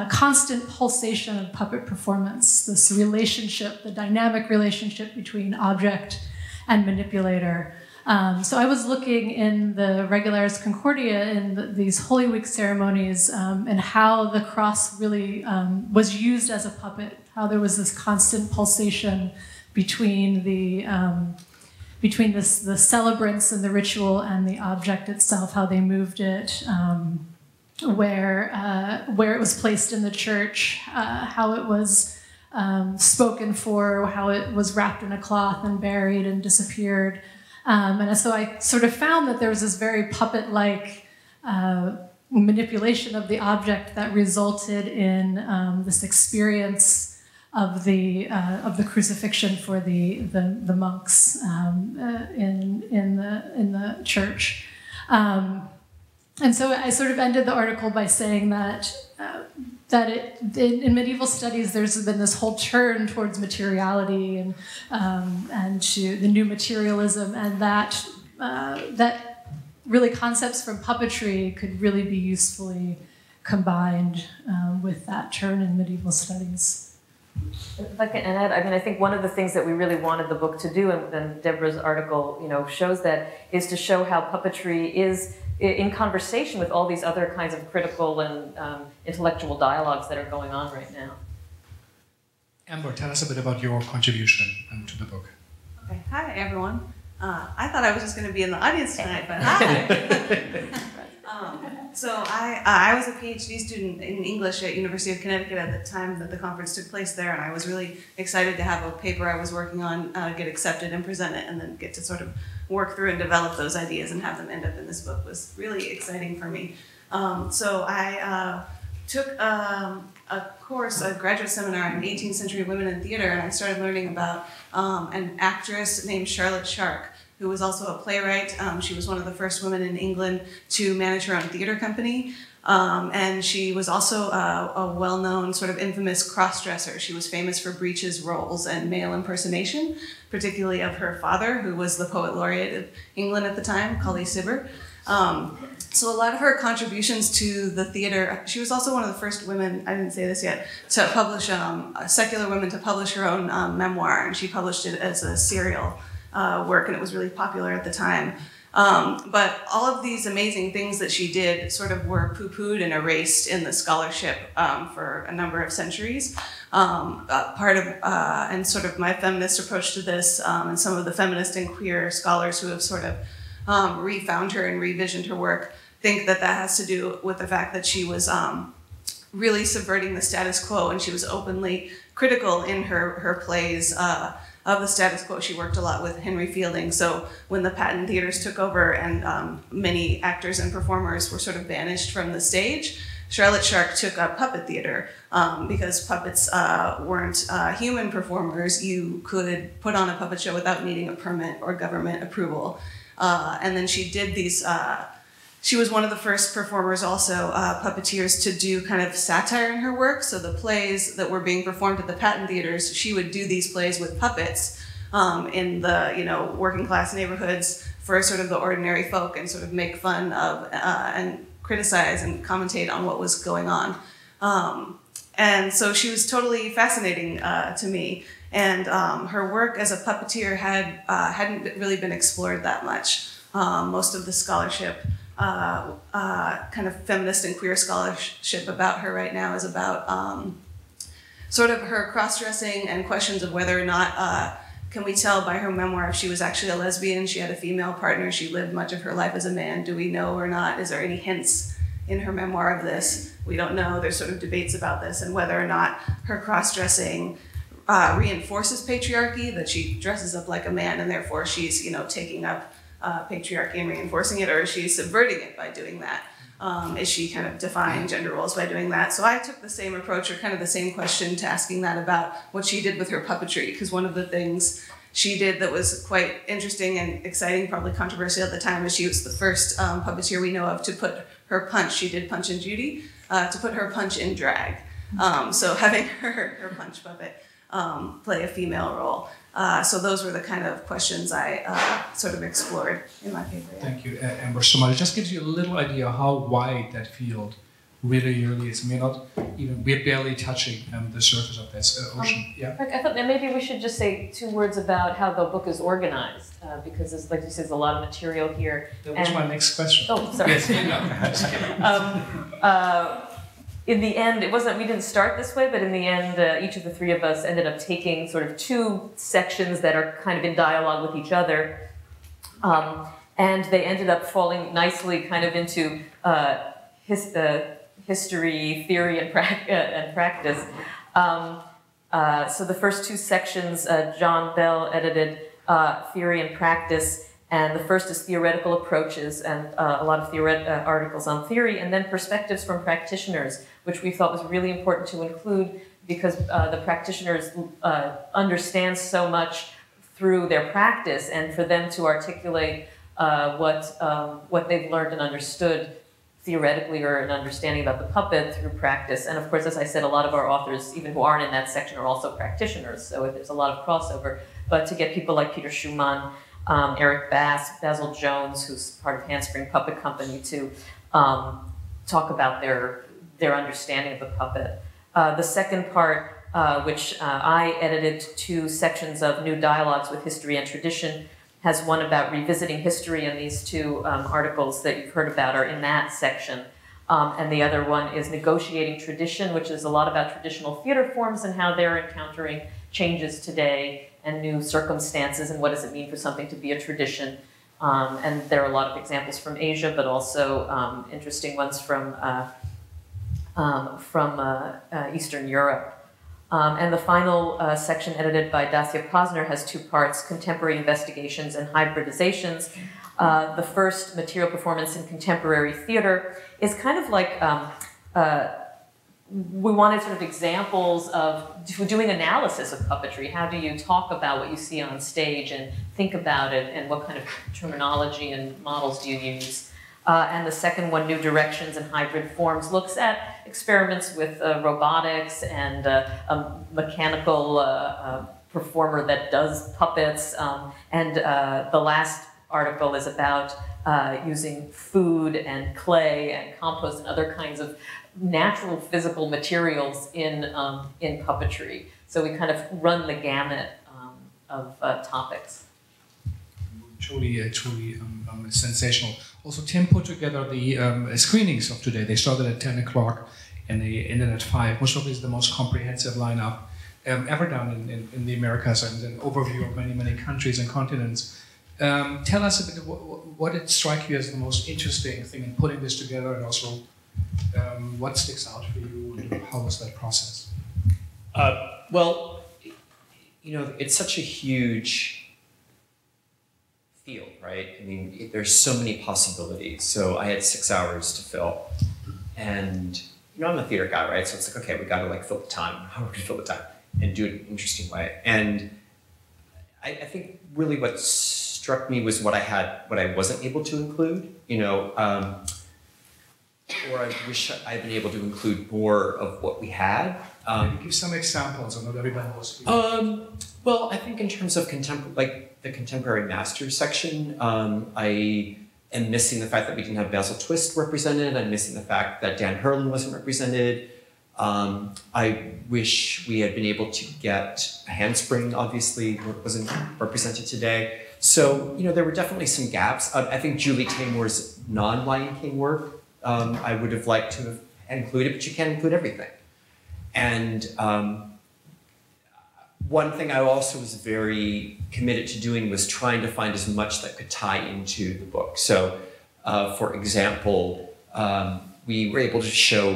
constant pulsation of puppet performance, this relationship, the dynamic relationship between object and manipulator. So I was looking in the Regularis Concordia in these Holy Week ceremonies and how the cross really was used as a puppet, how there was this constant pulsation between the celebrants and the ritual and the object itself, how they moved it, where it was placed in the church, how it was spoken for, how it was wrapped in a cloth and buried and disappeared. And so I sort of found that there was this very puppet-like manipulation of the object that resulted in this experience of the crucifixion for the monks in the church. And so I sort of ended the article by saying that in medieval studies, there's been this whole turn towards materiality and to the new materialism, and that really concepts from puppetry could really be usefully combined with that turn in medieval studies. If I can add, I mean, I think one of the things that we really wanted the book to do, and Deborah's article, shows that, is to show how puppetry is in conversation with all these other kinds of critical and intellectual dialogues that are going on right now. Amber, tell us a bit about your contribution to the book. Okay. Hi, everyone. I thought I was just going to be in the audience tonight, but hi. So I was a PhD student in English at University of Connecticut at the time that the conference took place there, and I was really excited to have a paper I was working on get accepted and present it, and then get to sort of work through and develop those ideas and have them end up in this book was really exciting for me. So I took a course, a graduate seminar in 18th century women in theater, and I started learning about an actress named Charlotte Shark, who was also a playwright. She was one of the first women in England to manage her own theater company. And she was also a well-known sort of infamous cross-dresser. She was famous for breeches, roles, and male impersonation, particularly of her father, who was the poet laureate of England at the time, Colley Cibber. So a lot of her contributions to the theater, she was also one of the first women, I didn't say this yet, to publish, a secular woman to publish her own memoir, and she published it as a serial work, and it was really popular at the time. But all of these amazing things that she did sort of were poo-pooed and erased in the scholarship for a number of centuries. And sort of my feminist approach to this, and some of the feminist and queer scholars who have sort of refound her and revisioned her work, think that that has to do with the fact that she was really subverting the status quo, and she was openly critical in her plays of the status quo. She worked a lot with Henry Fielding. So when the patent theaters took over and many actors and performers were sort of banished from the stage, Charlotte Shark took up puppet theater because puppets weren't human performers. You could put on a puppet show without needing a permit or government approval. And then she did these She was one of the first performers, also puppeteers, to do kind of satire in her work. So the plays that were being performed at the Patton theaters, she would do these plays with puppets in the working class neighborhoods for sort of the ordinary folk, and sort of make fun of and criticize and commentate on what was going on. And so she was totally fascinating to me. And her work as a puppeteer hadn't really been explored that much. Most of the scholarship, kind of feminist and queer scholarship about her right now, is about sort of her cross-dressing and questions of whether or not, can we tell by her memoir if she was actually a lesbian? She had a female partner. She lived much of her life as a man. Do we know or not? Is there any hints in her memoir of this? We don't know. There's sort of debates about this, and whether or not her cross-dressing reinforces patriarchy, that she dresses up like a man and therefore she's, taking up patriarchy and reinforcing it, or is she subverting it by doing that? Is she kind of defying gender roles by doing that? So I took the same approach, or kind of the same question, to asking that about what she did with her puppetry, because one of the things she did that was quite interesting and exciting, probably controversial at the time, is she was the first puppeteer we know of to put her punch, she did Punch and Judy, to put her punch in drag. So having her punch puppet play a female role. So those were the kind of questions I sort of explored in my paper. Yeah. Thank you, Amber, so much. It just gives you a little idea how wide that field really is. We're barely touching the surface of that ocean. Yeah. I thought that maybe we should just say 2 words about how the book is organized, because there's, like you said, there's a lot of material here. That was my next question. Oh, sorry. Yes, in the end, we didn't start this way, but in the end, each of the 3 of us ended up taking sort of 2 sections that are kind of in dialogue with each other. And they ended up falling nicely kind of into history, theory, and practice. So the first 2 sections, John Bell edited Theory and Practice, and the first is Theoretical Approaches, and a lot of articles on theory, and then Perspectives from Practitioners, which we thought was really important to include, because the practitioners understand so much through their practice, and for them to articulate what they've learned and understood theoretically, or an understanding about the puppet through practice. And of course, as I said, a lot of our authors, even who aren't in that section, are also practitioners, so there's a lot of crossover. But to get people like Peter Schumann, Eric Bass, Basil Jones, who's part of Handspring Puppet Company, to talk about their understanding of the puppet. The second part, which I edited 2 sections of New Dialogues with History and Tradition, has one about revisiting history, and these 2 articles that you've heard about are in that section. And the other one is Negotiating Tradition, which is a lot about traditional theater forms and how they're encountering changes today and new circumstances, and what does it mean for something to be a tradition. And there are a lot of examples from Asia, but also interesting ones from Eastern Europe. And the final section, edited by Dassia Posner, has 2 parts: Contemporary Investigations and Hybridizations. The first, Material Performance in Contemporary Theater, is kind of like, we wanted sort of examples of doing analysis of puppetry. How do you talk about what you see on stage and think about it, and what kind of terminology and models do you use? And the second one, New Directions and Hybrid Forms, looks at experiments with robotics and a mechanical performer that does puppets. And the last article is about using food and clay and compost and other kinds of natural physical materials in puppetry. So we kind of run the gamut of topics. Truly sensational. Also, Tim put together the screenings of today. They started at 10 o'clock and they ended at 5. Most probably is the most comprehensive lineup ever done in the Americas, and an overview of many countries and continents. Tell us a bit what it struck you as the most interesting thing in putting this together, and also what sticks out for you, and how was that process? Well, it's such a huge field, right? I mean, there's so many possibilities. So I had 6 hours to fill, and I'm a theater guy, right? So it's like, okay, we got to fill the time. How are we going to fill the time and do it in an interesting way? And I think really what struck me was what I wasn't able to include, you know, or I wish I'd been able to include more of what we had. Give some examples, so not everybody knows. Well, I think in terms of the contemporary masters section, I am missing the fact that we didn't have Basil Twist represented. I'm missing the fact that Dan Hurlin wasn't represented. I wish we had been able to get Handspring, obviously, wasn't represented today. So, you know, there were definitely some gaps. I think Julie Taymor's non-Lion King work, I would have liked to have included, but you can't include everything. And one thing I also was very committed to doing was trying to find as much that could tie into the book. So, for example, we were able to show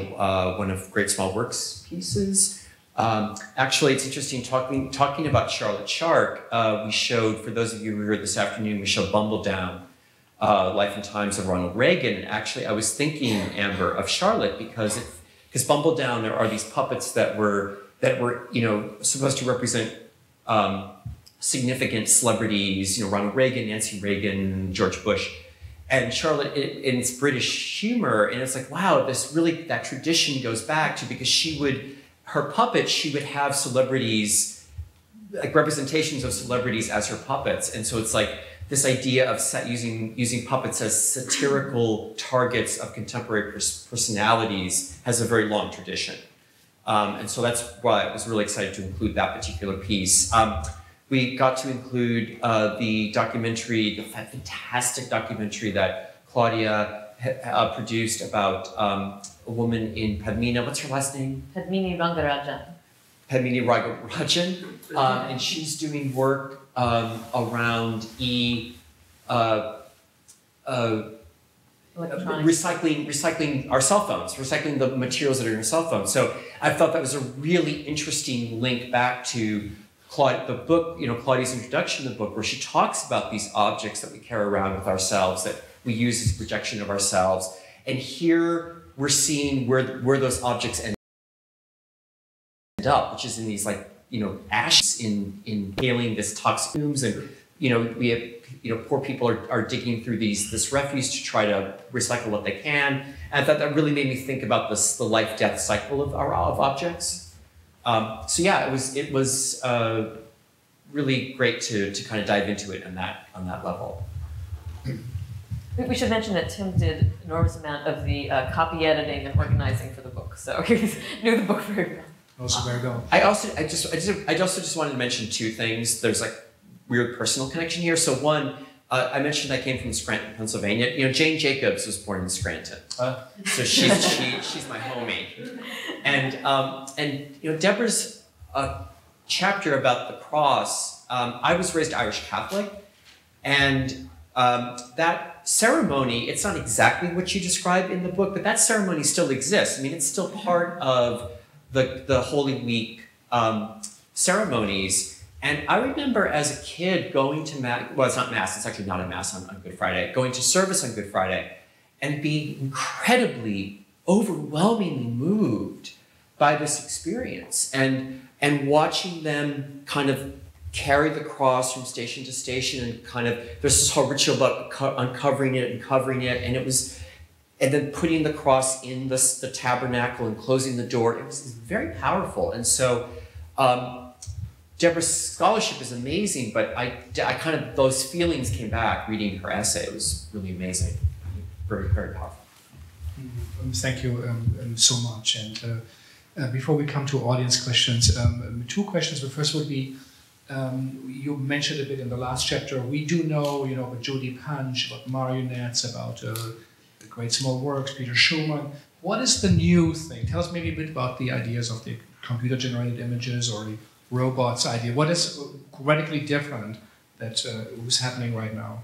one of Great Small Works pieces. Actually, it's interesting talking about Charlotte Shark. We showed, for those of you who were here this afternoon, we showed Bumbledown, Life and Times of Ronald Reagan. And actually, I was thinking, Amber, of Charlotte because Bumbledown, there are these puppets that were you know, supposed to represent significant celebrities, you know, Ronald Reagan, Nancy Reagan, George Bush. And Charlotte, in its British humor, and it's like, wow, that tradition goes back to, because her puppets, she would have celebrities, like representations of celebrities as her puppets. And so it's like this idea of using puppets as satirical targets of contemporary personalities has a very long tradition. And so that's why I was really excited to include that particular piece. We got to include the fantastic documentary that Claudia produced about a woman in Padmini. What's her last name? Padmini Rangarajan. Padmini Rangarajan. And she's doing work around recycling our cell phones, recycling the materials that are in your cell phone. So I thought that was a really interesting link back to the book, you know, Claudia's introduction to the book, where she talks about these objects that we carry around with ourselves, that we use as a projection of ourselves. And here we're seeing where those objects end up, which is in these, like, you know, ashes in inhaling this toxic fumes. And, you know, we have, you know, poor people are digging through this refuse to try to recycle what they can. And I thought that really made me think about the life-death cycle of objects. So yeah, it was really great to kind of dive into it on that level. We should mention that Tim did an enormous amount of the copy editing and organizing for the book, so he knew the book very well. Also very well. I also just wanted to mention two things. There's like weird personal connection here. So one, I mentioned I came from Scranton, Pennsylvania. You know, Jane Jacobs was born in Scranton, so she's my homie. And you know, Deborah's chapter about the cross. I was raised Irish Catholic, and that ceremony, it's not exactly what you describe in the book, but that ceremony still exists. I mean, it's still part of the Holy Week ceremonies. And I remember as a kid going to Mass, well, it's not Mass, it's actually not a Mass on Good Friday, going to service on Good Friday and being incredibly, overwhelmingly moved by this experience and watching them kind of carry the cross from station to station and kind of, there's this whole ritual about uncovering it and covering it, and then putting the cross in the tabernacle and closing the door. It was very powerful. And so Deborah's scholarship is amazing, but I kind of, those feelings came back reading her essay. It was really amazing, very, very powerful. Thank you so much. And before we come to audience questions, two questions. The first would be, you mentioned a bit in the last chapter, we do know, you know, about Judy Punch, about marionettes, about the Great Small Works, Peter Schumann. What is the new thing? Tell us maybe a bit about the ideas of the computer-generated images or the robots idea. What is radically different that was happening right now?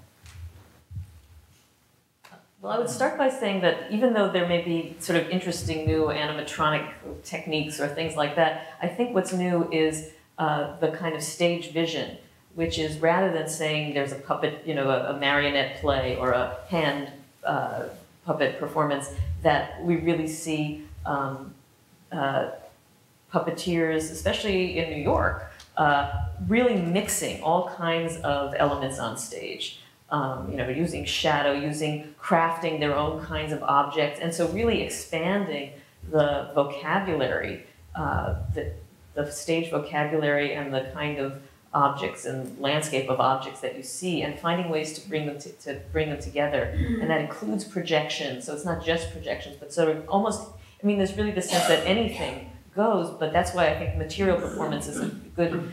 Well, I would start by saying that even though there may be sort of interesting new animatronic techniques or things like that, I think what's new is the kind of stage vision, which is rather than saying there's a puppet, you know, a marionette play or a hand puppet performance, that we really see puppeteers, especially in New York, really mixing all kinds of elements on stage. Using shadow, crafting their own kinds of objects, and so really expanding the vocabulary, the stage vocabulary and the kind of objects and landscape of objects that you see, and finding ways to bring them together. And that includes projections, so it's not just projections, but sort of almost, there's really the sense that anything goes, but that's why I think material performance is a good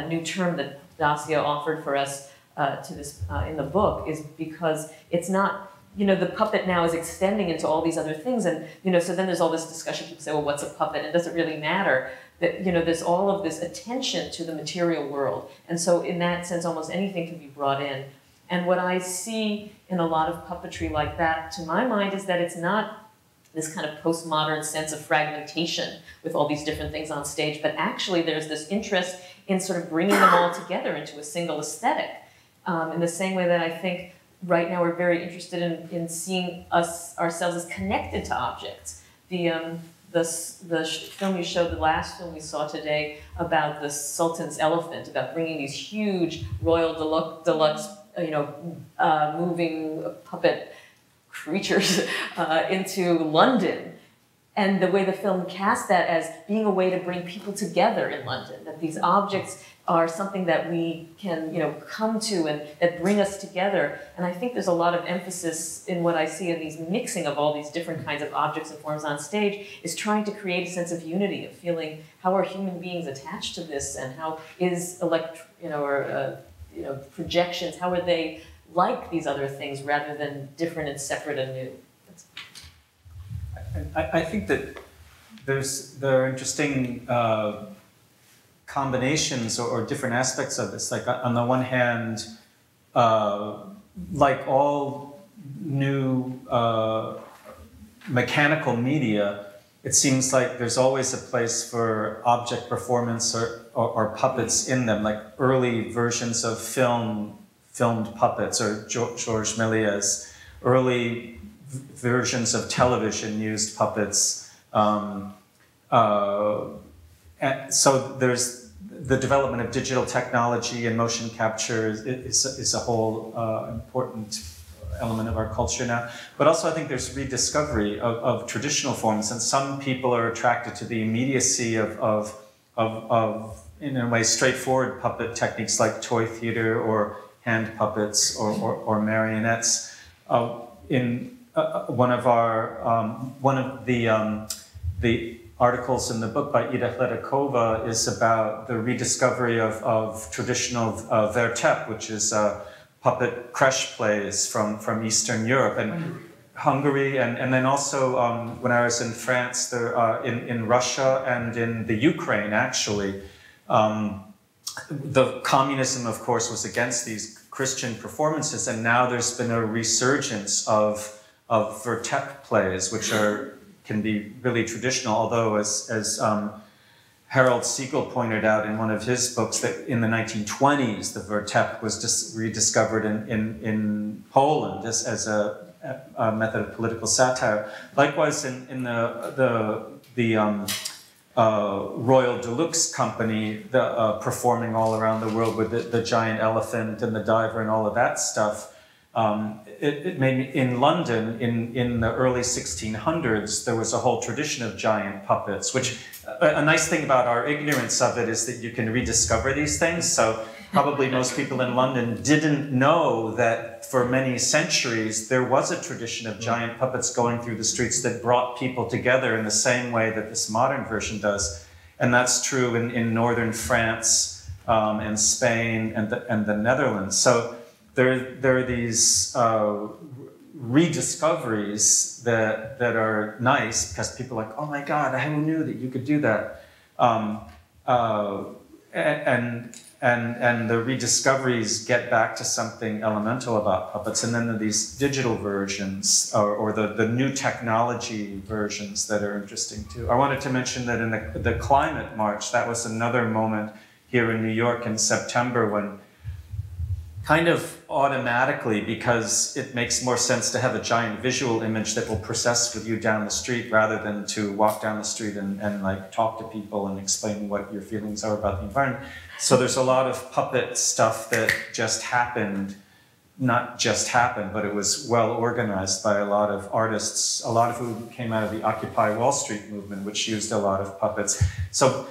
new term that Dassia offered for us to this in the book, is because it's not, the puppet now is extending into all these other things, and so then there's all this discussion. People say, well, what's a puppet? It doesn't really matter. That there's all of this attention to the material world, and so in that sense, almost anything can be brought in. And what I see in a lot of puppetry like that, to my mind, is that it's not this kind of postmodern sense of fragmentation with all these different things on stage, but actually there's this interest in sort of bringing them all together into a single aesthetic. In the same way that I think right now we're very interested in seeing ourselves as connected to objects. The film you showed, the last film we saw today about the Sultan's elephant, about bringing these huge royal deluxe moving puppet creatures into London. And the way the film cast that as being a way to bring people together in London, that these objects are something that we can, come to and that bring us together. And I think there's a lot of emphasis in what I see in these mixing of all these different kinds of objects and forms on stage, is trying to create a sense of unity, of feeling how are human beings attached to this, and how is projections, how are they like these other things rather than different and separate and new. I think that there are interesting combinations or different aspects of this. Like on the one hand, like all new mechanical media, it seems like there's always a place for object performance or puppets in them, like early versions of filmed puppets, or Georges Méliès, early versions of television used puppets. And so there's the development of digital technology and motion capture is a whole important element of our culture now. But also I think there's rediscovery of traditional forms, and some people are attracted to the immediacy of in a way, straightforward puppet techniques like toy theater or hand puppets or marionettes. One of the articles in the book by Ida Hledakova is about the rediscovery of traditional vertep, which is puppet creche plays from Eastern Europe and Hungary, and then also when I was in France, in Russia and in the Ukraine, actually. The communism, of course, was against these Christian performances, and now there's been a resurgence of vertep plays, which can be really traditional, although as Harold Segal pointed out in one of his books, that in the 1920s, the vertep was just rediscovered in Poland as a method of political satire. Likewise, in the Royal Deluxe Company, performing all around the world with the giant elephant and the diver and all of that stuff. It made me, in London, in the early 1600s, there was a whole tradition of giant puppets, which a nice thing about our ignorance of it is that you can rediscover these things. So probably most people in London didn't know that for many centuries there was a tradition of giant puppets going through the streets that brought people together in the same way that this modern version does. And that's true in northern France and Spain and the Netherlands. So there are these rediscoveries that are nice, because people are like, oh my God, who knew that you could do that? And the rediscoveries get back to something elemental about puppets. And then there are these digital versions or the new technology versions that are interesting too. I wanted to mention that in the Climate March, that was another moment here in New York in September when kind of automatically, because it makes more sense to have a giant visual image that will process with you down the street rather than to walk down the street and like talk to people and explain what your feelings are about the environment. So there's a lot of puppet stuff that just happened, not just happened, but it was well organized by a lot of artists, a lot of who came out of the Occupy Wall Street movement, which used a lot of puppets. So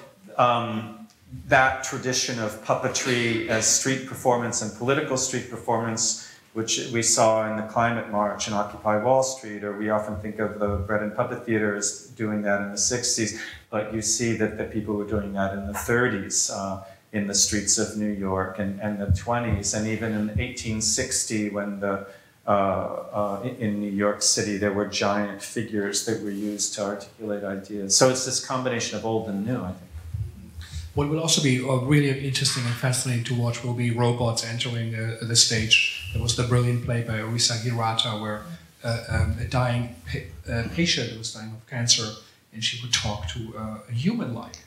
that tradition of puppetry as street performance and political street performance, which we saw in the Climate March and Occupy Wall Street, or we often think of the Bread and Puppet Theater as doing that in the 60s, but you see that the people were doing that in the 30s in the streets of New York, and the 20s, and even in 1860 when in New York City there were giant figures that were used to articulate ideas. So it's this combination of old and new, I think. What will also be really interesting and fascinating to watch will be robots entering the stage. There was the brilliant play by Orisa Hirata where a dying patient was dying of cancer, and she would talk to a human-like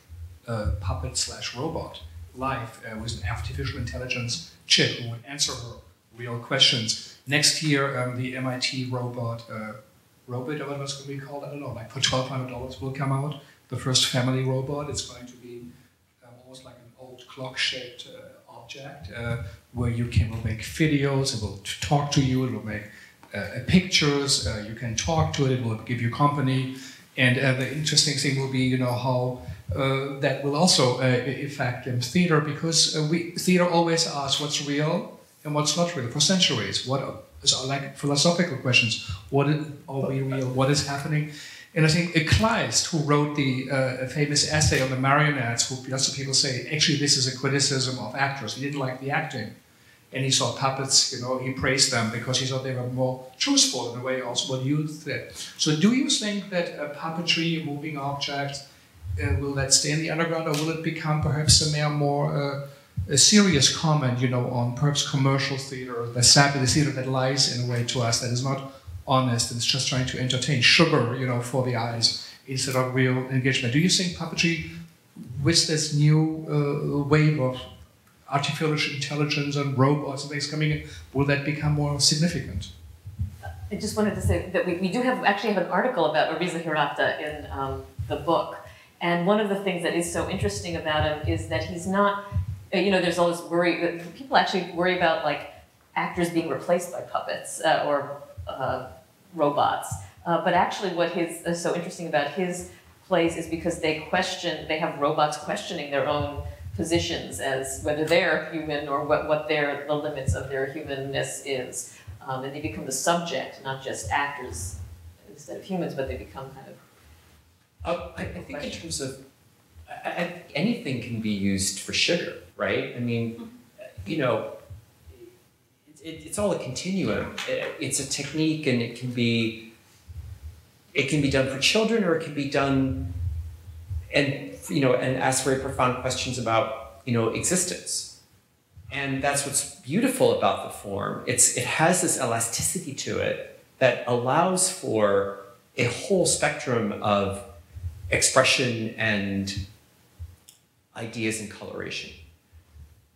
puppet/robot live with an artificial intelligence chip who would answer her real questions. Next year, the MIT robot, or what was going to be called, I don't know, like for $1,200 will come out. The first family robot. It's going to be almost like an old clock-shaped object where you can make videos, it will talk to you, it will make pictures, you can talk to it, it will give you company. And the interesting thing will be, you know, how that will also affect theater, because theater always asks what's real and what's not real for centuries. What is like philosophical questions? What are we real? What is happening? And I think Kleist, who wrote the famous essay on the marionettes, who lots of people say, actually this is a criticism of actors. He didn't like the acting. And he saw puppets, you know, he praised them because he thought they were more truthful in a way also what you said. So do you think that puppetry, moving objects, will that stay in the underground, or will it become perhaps a more a serious comment, you know, on perhaps commercial theater, the theater that lies in a way to us that is not honest and it's just trying to entertain sugar, you know, for the eyes instead of real engagement? Do you think puppetry, with this new wave of artificial intelligence and robots and things coming in, will that become more significant? I just wanted to say that we do actually have an article about Orisa Hirata in the book. And one of the things that is so interesting about him is that he's not, you know, there's all this worry, that people actually worry about like actors being replaced by puppets or robots. But actually what is so interesting about his plays is because they have robots questioning their own positions as whether they're human or what the limits of their humanness is. And they become the subject, not just actors instead of humans, but they become kind of... I think in terms of, anything can be used for sugar, right? I mean, you know, it's all a continuum. It's a technique, and it can be done for children, or it can be done and ask very profound questions about, you know, existence. And that's what's beautiful about the form. It has this elasticity to it that allows for a whole spectrum of expression and ideas and coloration.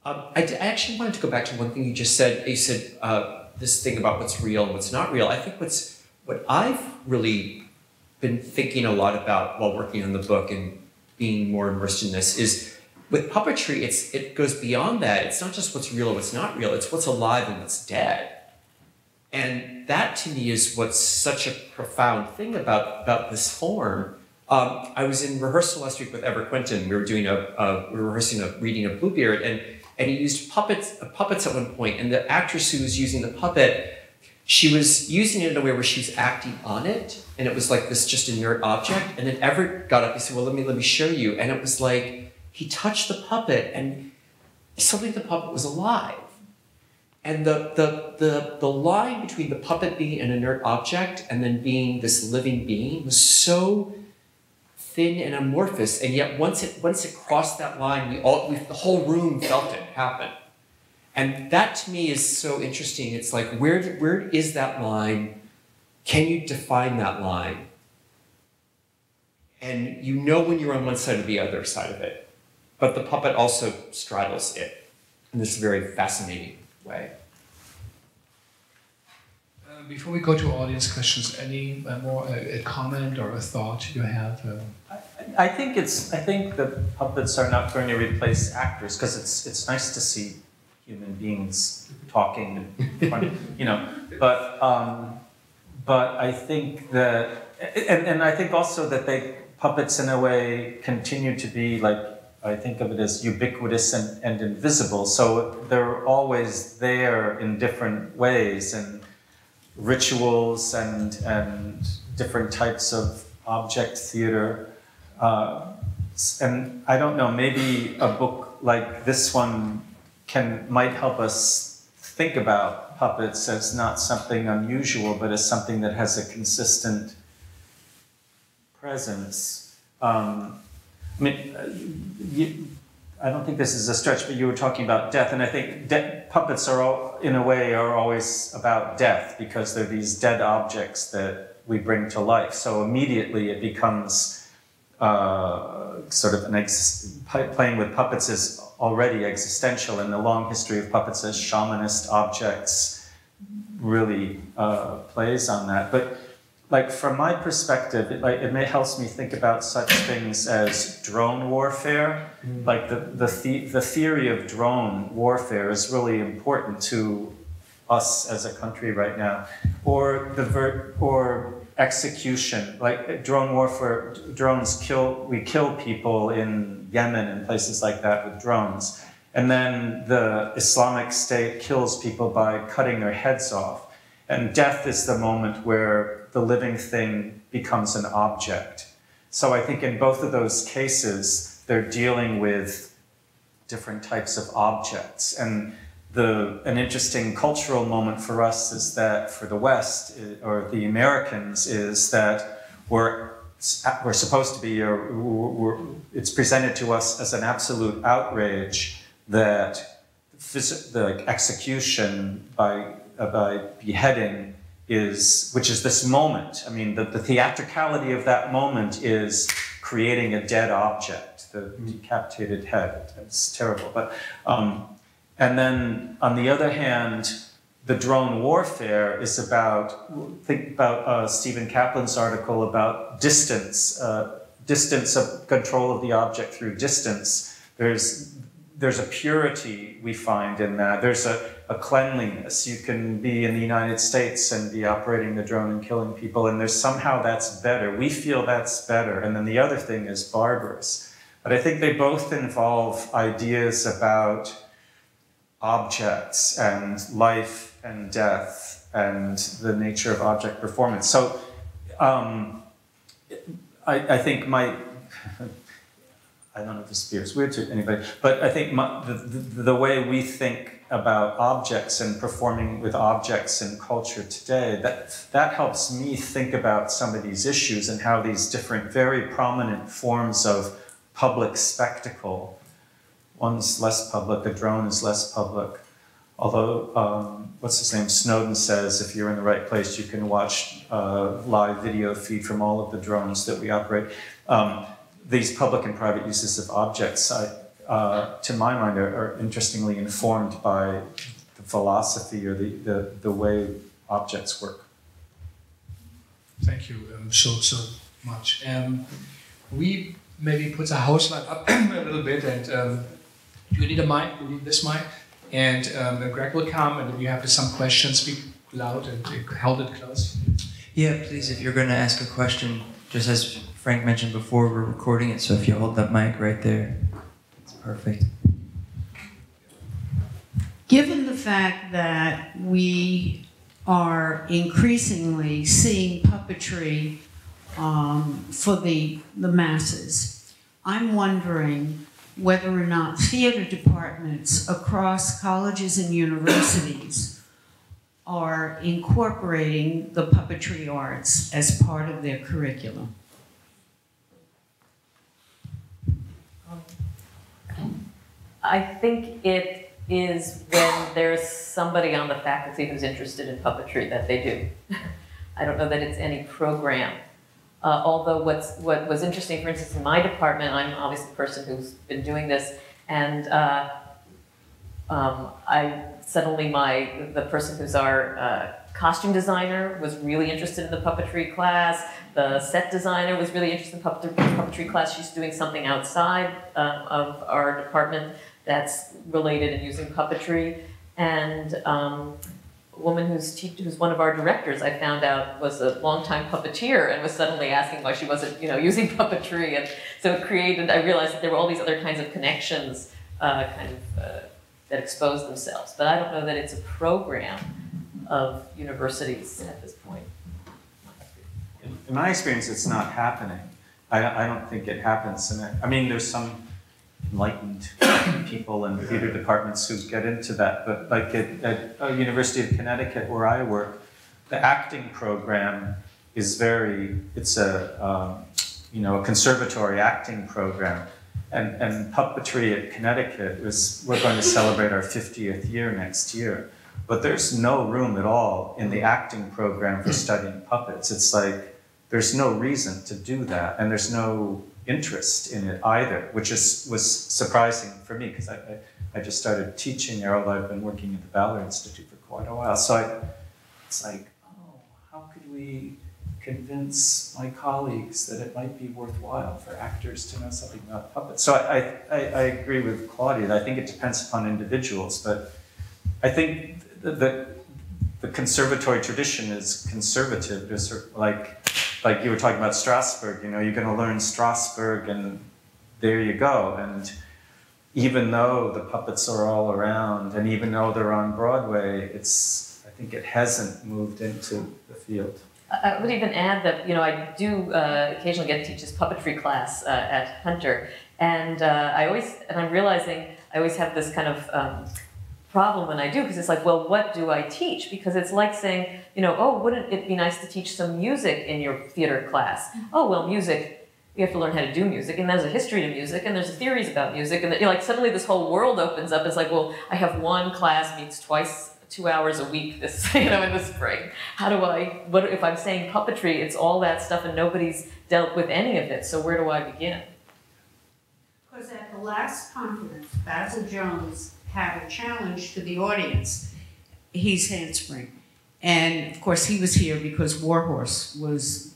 I actually wanted to go back to one thing you just said. You said this thing about what's real and what's not real. I think what I've really been thinking a lot about while working on the book and being more immersed in this is with puppetry, it goes beyond that. It's not just what's real or what's not real, it's what's alive and what's dead. And that to me is what's such a profound thing about this form. I was in rehearsal last week with Ever Quinton. We were rehearsing reading of Bluebeard, and he used puppets at one point, and the actress who was using the puppet, she was using it in a way where she was acting on it, and it was like this just inert object. And then Everett got up, he said, well, let me show you. And it was like, he touched the puppet, and suddenly the puppet was alive. And the line between the puppet being an inert object and then being this living being was so thin and amorphous, and yet once it crossed that line, the whole room felt it happen. And that to me is so interesting. It's like, where is that line? Can you define that line? And you know when you're on one side or the other side of it. But the puppet also straddles it in this very fascinating way. Before we go to audience questions, any more a comment or a thought you have? I think that puppets are not going to replace actors, because it's nice to see human beings talking, you know. But I think that, and I think also that puppets in a way continue to be, like, I think of it as ubiquitous and invisible. So they're always there in different ways, and rituals and different types of object theater. And I don't know, maybe a book like this one might help us think about puppets as not something unusual, but as something that has a consistent presence. I mean, I don't think this is a stretch, but you were talking about death, and I think puppets are, in a way, are always about death, because they're these dead objects that we bring to life. So immediately it becomes sort of playing with puppets is already existential, and the long history of puppets as shamanist objects really plays on that. But like, from my perspective, it helps me think about such things as drone warfare. Like the theory of drone warfare is really important to us as a country right now. Or execution, like drone warfare, we kill people in Yemen and places like that with drones. And then the Islamic State kills people by cutting their heads off. And death is the moment where the living thing becomes an object. So I think in both of those cases, they're dealing with different types of objects. And an interesting cultural moment for us is that, for the West, or the Americans, is that we're supposed to be, it's presented to us as an absolute outrage that the execution by beheading which is this moment. I mean, the theatricality of that moment is creating a dead object, the decapitated head. It's terrible. But and then on the other hand, the drone warfare is think about Stephen Kaplan's article about distance of control of the object through distance. There's a purity we find in that. There's a cleanliness. You can be in the United States and be operating the drone and killing people, and somehow that's better. We feel that's better. And then the other thing is barbarous. But I think they both involve ideas about objects and life and death and the nature of object performance. So I think I don't know if this appears weird to anybody, but I think the way we think about objects and performing with objects in culture today, that helps me think about some of these issues and how these different, very prominent forms of public spectacle, one's less public, a drone is less public. Although, what's his name, Snowden says if you're in the right place, you can watch live video feed from all of the drones that we operate. These public and private uses of objects, to my mind, are interestingly informed by the philosophy or the way objects work. Thank you so much. We maybe put the house light up a little bit, and do you need a mic? We need this mic. And Greg will come, and if you have some questions, speak loud and hold it close. Yeah, please, if you're going to ask a question, just as Frank mentioned before, we're recording it, so if you hold that mic right there, it's perfect. Given the fact that we are increasingly seeing puppetry for the masses, I'm wondering whether or not theater departments across colleges and universities are incorporating the puppetry arts as part of their curriculum. I think it is when there's somebody on the faculty who's interested in puppetry that they do. I don't know that it's any program. Although what was interesting, for instance, in my department, I'm obviously the person who's been doing this, and the person who's our costume designer was really interested in the puppetry class. The set designer was really interested in puppetry class. She's doing something outside of our department that's related and using puppetry. And a woman who's one of our directors, I found out, was a longtime puppeteer and was suddenly asking why she wasn't, using puppetry. And so it created, I realized that there were all these other kinds of connections that exposed themselves. But I don't know that it's a program of universities at this point. In my experience, it's not happening. I don't think it happens. And I mean, there's some enlightened people in theater departments who get into that. But like at University of Connecticut, where I work, the acting program is it's a conservatory acting program. And puppetry at Connecticut we're going to celebrate our 50th year next year. But there's no room at all in the acting program for studying puppets. It's like, there's no reason to do that, and there's no interest in it either, which was surprising for me, because I just started teaching there, although I've been working at the Ballard Institute for quite a while. So it's like, oh, how could we convince my colleagues that it might be worthwhile for actors to know something about puppets? So I agree with Claudia. I think it depends upon individuals, but I think the conservatory tradition is conservative. There's like you were talking about Strasbourg, you're going to learn Strasbourg and there you go. And even though the puppets are all around and even though they're on Broadway, I think it hasn't moved into the field. I would even add that, I do occasionally get to teach this puppetry class at Hunter. And I'm realizing I always have this kind of problem when I do, because it's like, well, what do I teach? Because it's like saying, oh, wouldn't it be nice to teach some music in your theater class? Oh, well, music, you have to learn how to do music, and there's a history to music, and there's theories about music, and suddenly this whole world opens up. It's like, well, I have one class meets twice 2 hours a week this, in the spring. What if I'm saying puppetry, it's all that stuff and nobody's dealt with any of it, so where do I begin? Because at the last conference, Basil Jones had a challenge to the audience. He's Handspring. And of course he was here because Warhorse was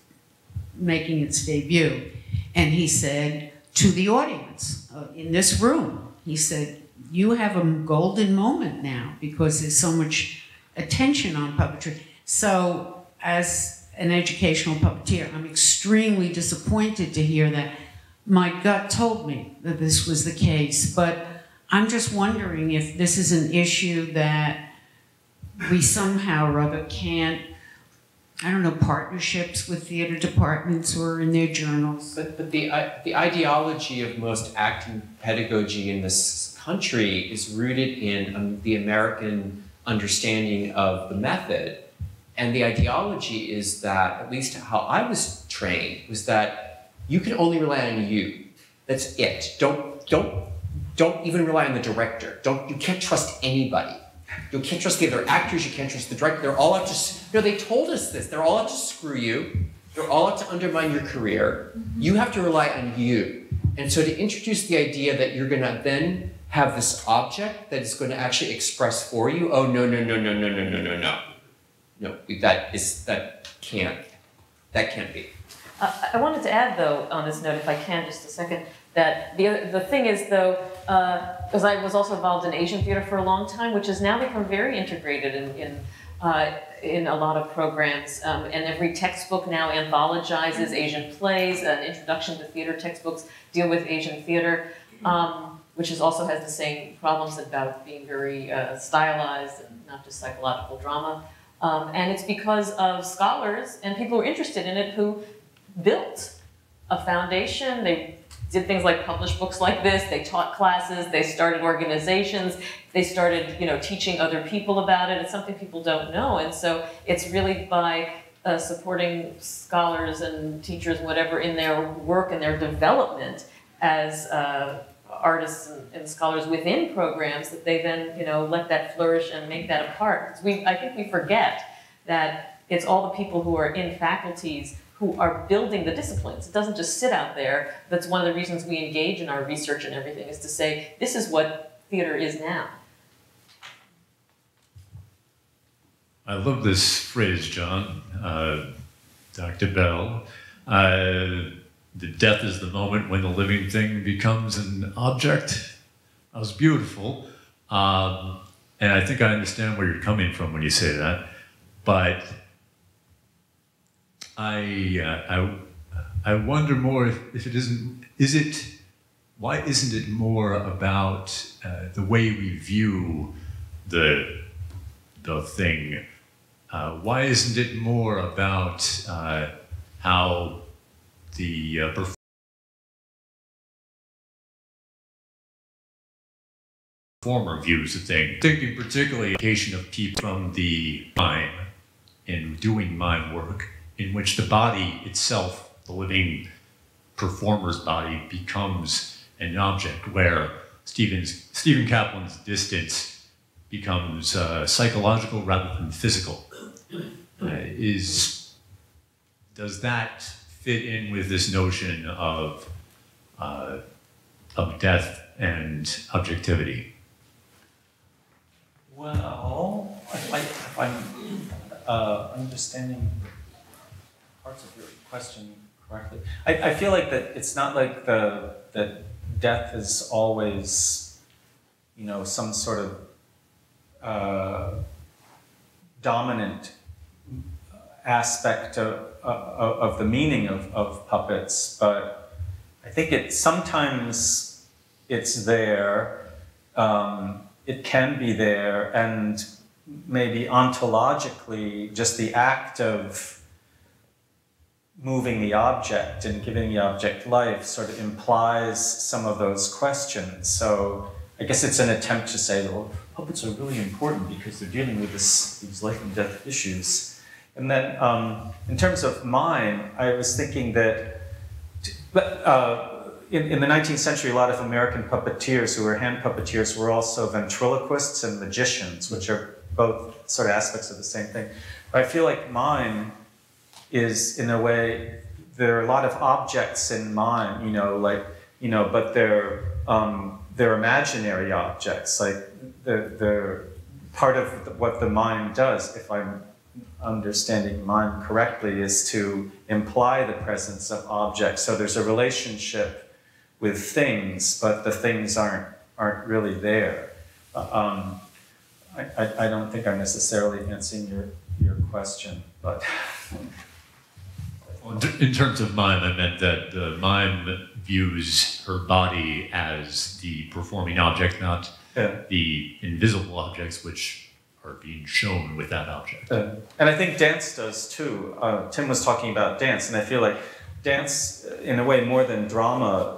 making its debut. And he said to the audience in this room, he said, you have a golden moment now because there's so much attention on puppetry. So as an educational puppeteer, I'm extremely disappointed to hear that. My gut told me that this was the case, but I'm just wondering if this is an issue that we somehow or other can't, partnerships with theater departments or in their journals. But the ideology of most acting pedagogy in this country is rooted in the American understanding of the method. And the ideology is that, at least how I was trained, was that you can only rely on you. That's it. Don't even rely on the director. You can't trust anybody. You can't trust the other actors, you can't trust the director. They're all out to, they told us this. They're all out to screw you. They're all out to undermine your career. You have to rely on you. And so to introduce the idea that you're gonna then have this object that is gonna actually express for you, oh, no. No, that can't be. I wanted to add, though, on this note, if I can, just a second, that the thing is, though, because I was also involved in Asian theater for a long time, which has now become very integrated in a lot of programs, and every textbook now anthologizes Asian plays. An introduction to theater textbooks deal with Asian theater, which also has the same problems about being very stylized and not just psychological drama. And it's because of scholars and people who are interested in it who built a foundation. They did things like publish books like this, they taught classes, they started organizations, they started teaching other people about it. It's something people don't know, and so it's really by supporting scholars and teachers, whatever, in their work and their development as artists and scholars within programs that they then let that flourish and make that a part. I think we forget that it's all the people who are in faculties who are building the disciplines. It doesn't just sit out there. That's one of the reasons we engage in our research and everything, is to say, this is what theater is now. I love this phrase, John, Dr. Bell. The death is the moment when the living thing becomes an object. That was beautiful. And I think I understand where you're coming from when you say that. But I wonder more if it isn't, why isn't it more about the way we view the thing? Why isn't it more about how the performer views the thing? Thinking particularly of people from the mime in doing mime work, in which the body itself, the living performer's body, becomes an object, where Stephen Kaplan's distance becomes psychological rather than physical. Does that fit in with this notion of death and objectivity? Well, if I'm understanding parts of your question correctly, I feel like that it's not like that death is always, you know, some sort of dominant aspect of the meaning of puppets, but I think sometimes it's there. It can be there, and maybe ontologically, just the act of moving the object and giving the object life sort of implies some of those questions. So I guess it's an attempt to say, well, puppets are really important because they're dealing with these life and death issues. And then in terms of mime, I was thinking that in the 19th century, a lot of American puppeteers who were hand puppeteers were also ventriloquists and magicians, which are both sort of aspects of the same thing. But I feel like mime is, in a way, there are a lot of objects in mime, but they're imaginary objects. Like they're part of what the mime does, if I'm understanding mime correctly, is to imply the presence of objects. So there's a relationship with things, but the things aren't really there. I don't think I'm necessarily answering your question, but. In terms of mime, I meant that the mime views her body as the performing object, not the invisible objects which are being shown with that object. And I think dance does too. Tim was talking about dance, and I feel like dance, in a way, more than drama,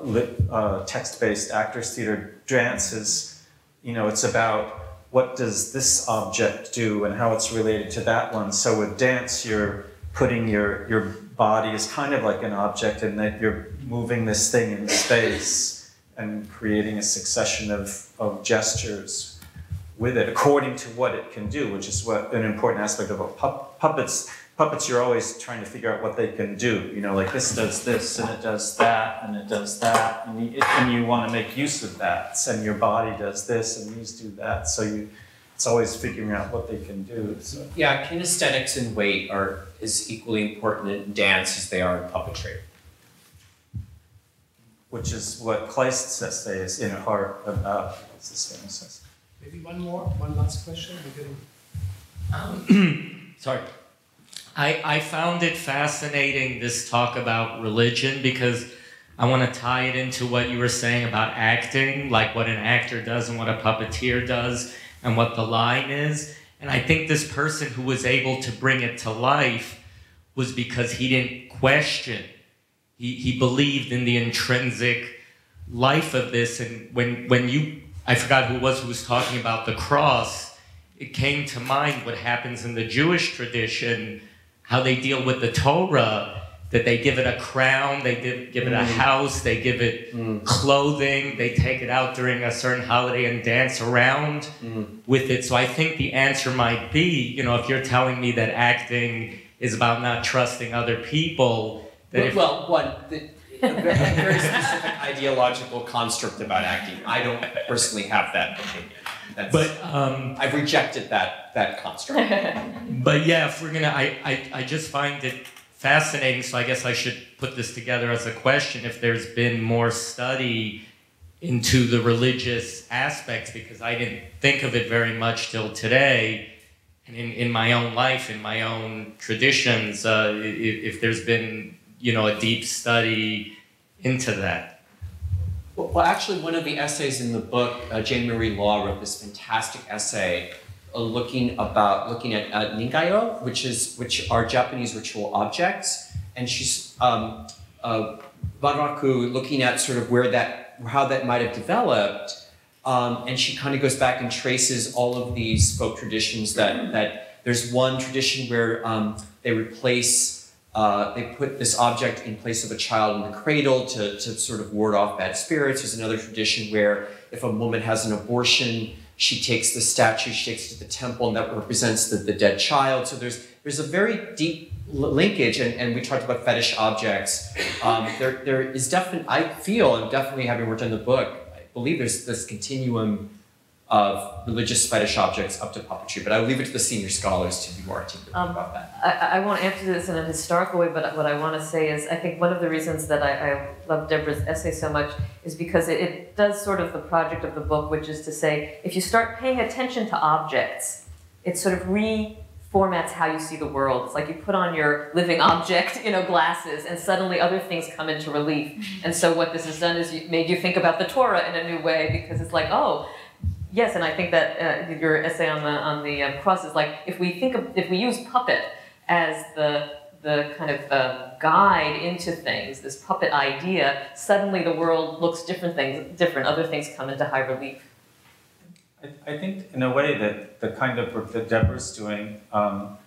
text-based actors theater, dance is, it's about what does this object do and how it's related to that one. So with dance, you're putting your body is kind of like an object, and that you're moving this thing in space and creating a succession of gestures with it, according to what it can do, which is an important aspect of puppets. Puppets, you're always trying to figure out what they can do. Like this does this, and it does that, and it does that, and you want to make use of that. And your body does this, and these do that. So it's always figuring out what they can do. So. Yeah, kinesthetics and weight are as equally important in dance as they are in puppetry. Which is what Kleist's essay is in part about. It's this famous essay. Maybe one last question. Sorry. I found it fascinating, this talk about religion, because I want to tie it into what you were saying about acting, like what an actor does and what a puppeteer does and what the line is. And I think this person who was able to bring it to life was because he didn't question. He believed in the intrinsic life of this. And I forgot who it was who was talking about the cross, it came to mind what happens in the Jewish tradition, how they deal with the Torah, that they give it a crown, they give it a house, they give it clothing, they take it out during a certain holiday and dance around with it. So I think the answer might be, if you're telling me that acting is about not trusting other people, that a very specific ideological construct about acting. I don't personally have that opinion. I've rejected that construct. But yeah, if we're gonna, I just find it fascinating. So I guess I should put this together as a question: if there's been more study into the religious aspects, because I didn't think of it very much till today, and in my own life, in my own traditions, if there's been, you know, a deep study into that. Well, actually, one of the essays in the book, Jane Marie Law wrote this fantastic essay looking at ningayo, which are Japanese ritual objects, and she's Baraku looking at sort of how that might have developed, and she kind of goes back and traces all of these folk traditions. That there's one tradition where they put this object in place of a child in the cradle to sort of ward off bad spirits. There's another tradition where if a woman has an abortion, she takes the statue, she takes it to the temple, and that represents the dead child. So there's a very deep linkage, and we talked about fetish objects. There is definitely, I feel, and definitely having worked on the book, I believe there's this continuum of religious fetish objects up to puppetry, but I will leave it to the senior scholars to be more articulate about that. I won't answer this in a historical way, but what I want to say is I think one of the reasons that I love Deborah's essay so much is because it does sort of the project of the book, which is to say, if you start paying attention to objects, it sort of reformats how you see the world. It's like you put on your living object, you know, glasses, and suddenly other things come into relief. And so what this has done is made you think about the Torah in a new way, because it's like, oh, yes, and I think that your essay on the cross is like, if we use puppet as the kind of guide into things, this puppet idea, suddenly the world looks different. Other things come into high relief. I think in a way that the kind of work that Deborah's doing, and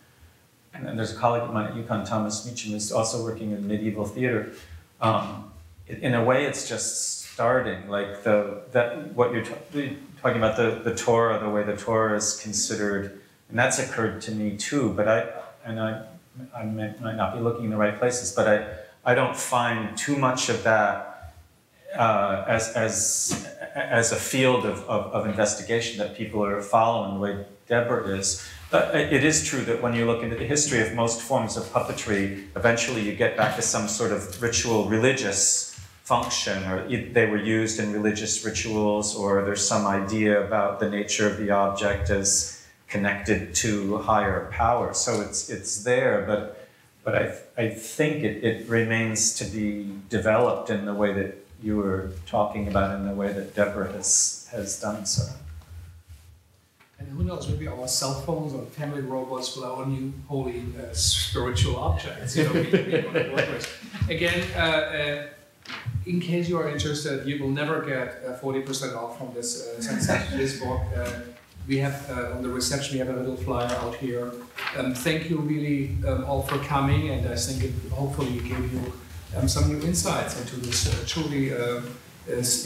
there's a colleague of mine at UConn, Thomas Meacham, is also working in medieval theater. In a way, it's just starting, like what you're talking about, the Torah, the way the Torah is considered, and that's occurred to me too. But I might not be looking in the right places, but I don't find too much of that as a field of investigation that people are following the way Deborah is. But it is true that when you look into the history of most forms of puppetry, eventually you get back to some sort of ritual religious function, or they were used in religious rituals, or there's some idea about the nature of the object as connected to higher power. So it's there, but I think it remains to be developed in the way that you were talking about, in the way that Deborah has done so. And who knows, maybe our cell phones or family robots will our new holy spiritual objects, you know, we want to work with. Again, in case you are interested, you will never get 40% off from this book. We have on the reception, we have a little flyer out here. Thank you really all for coming, and I think it hopefully gave you some new insights into this truly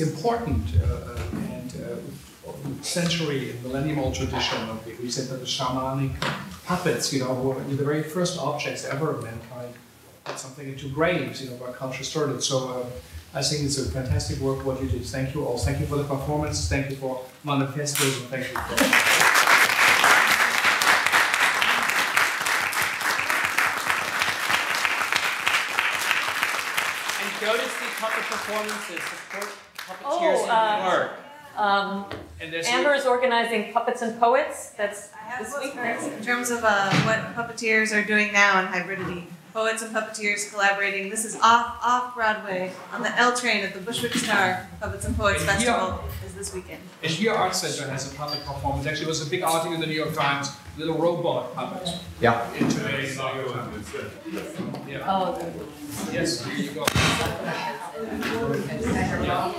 important and century and millennium-old tradition of the shamanic puppets, you know, who were the very first objects ever of mankind put something into graves, you know, where culture started. So I think it's a fantastic work what you did. Thank you all. Thank you for the performance. Thank you for manifestos, and thank you for... And go to see puppet performances, support puppeteers in New York. Amber is organizing Puppets and Poets. That's this week. In terms of what puppeteers are doing now in hybridity. Poets and puppeteers collaborating. This is off Broadway on the L train at the Bushwick Star Puppets and Poets Festival is this weekend. And here Art Center has a puppet performance. Actually, it was a big article in the New York Times. Little robot puppet. Yeah. In today's New York Times. Yeah. Oh. Yes. Here you go. Yeah.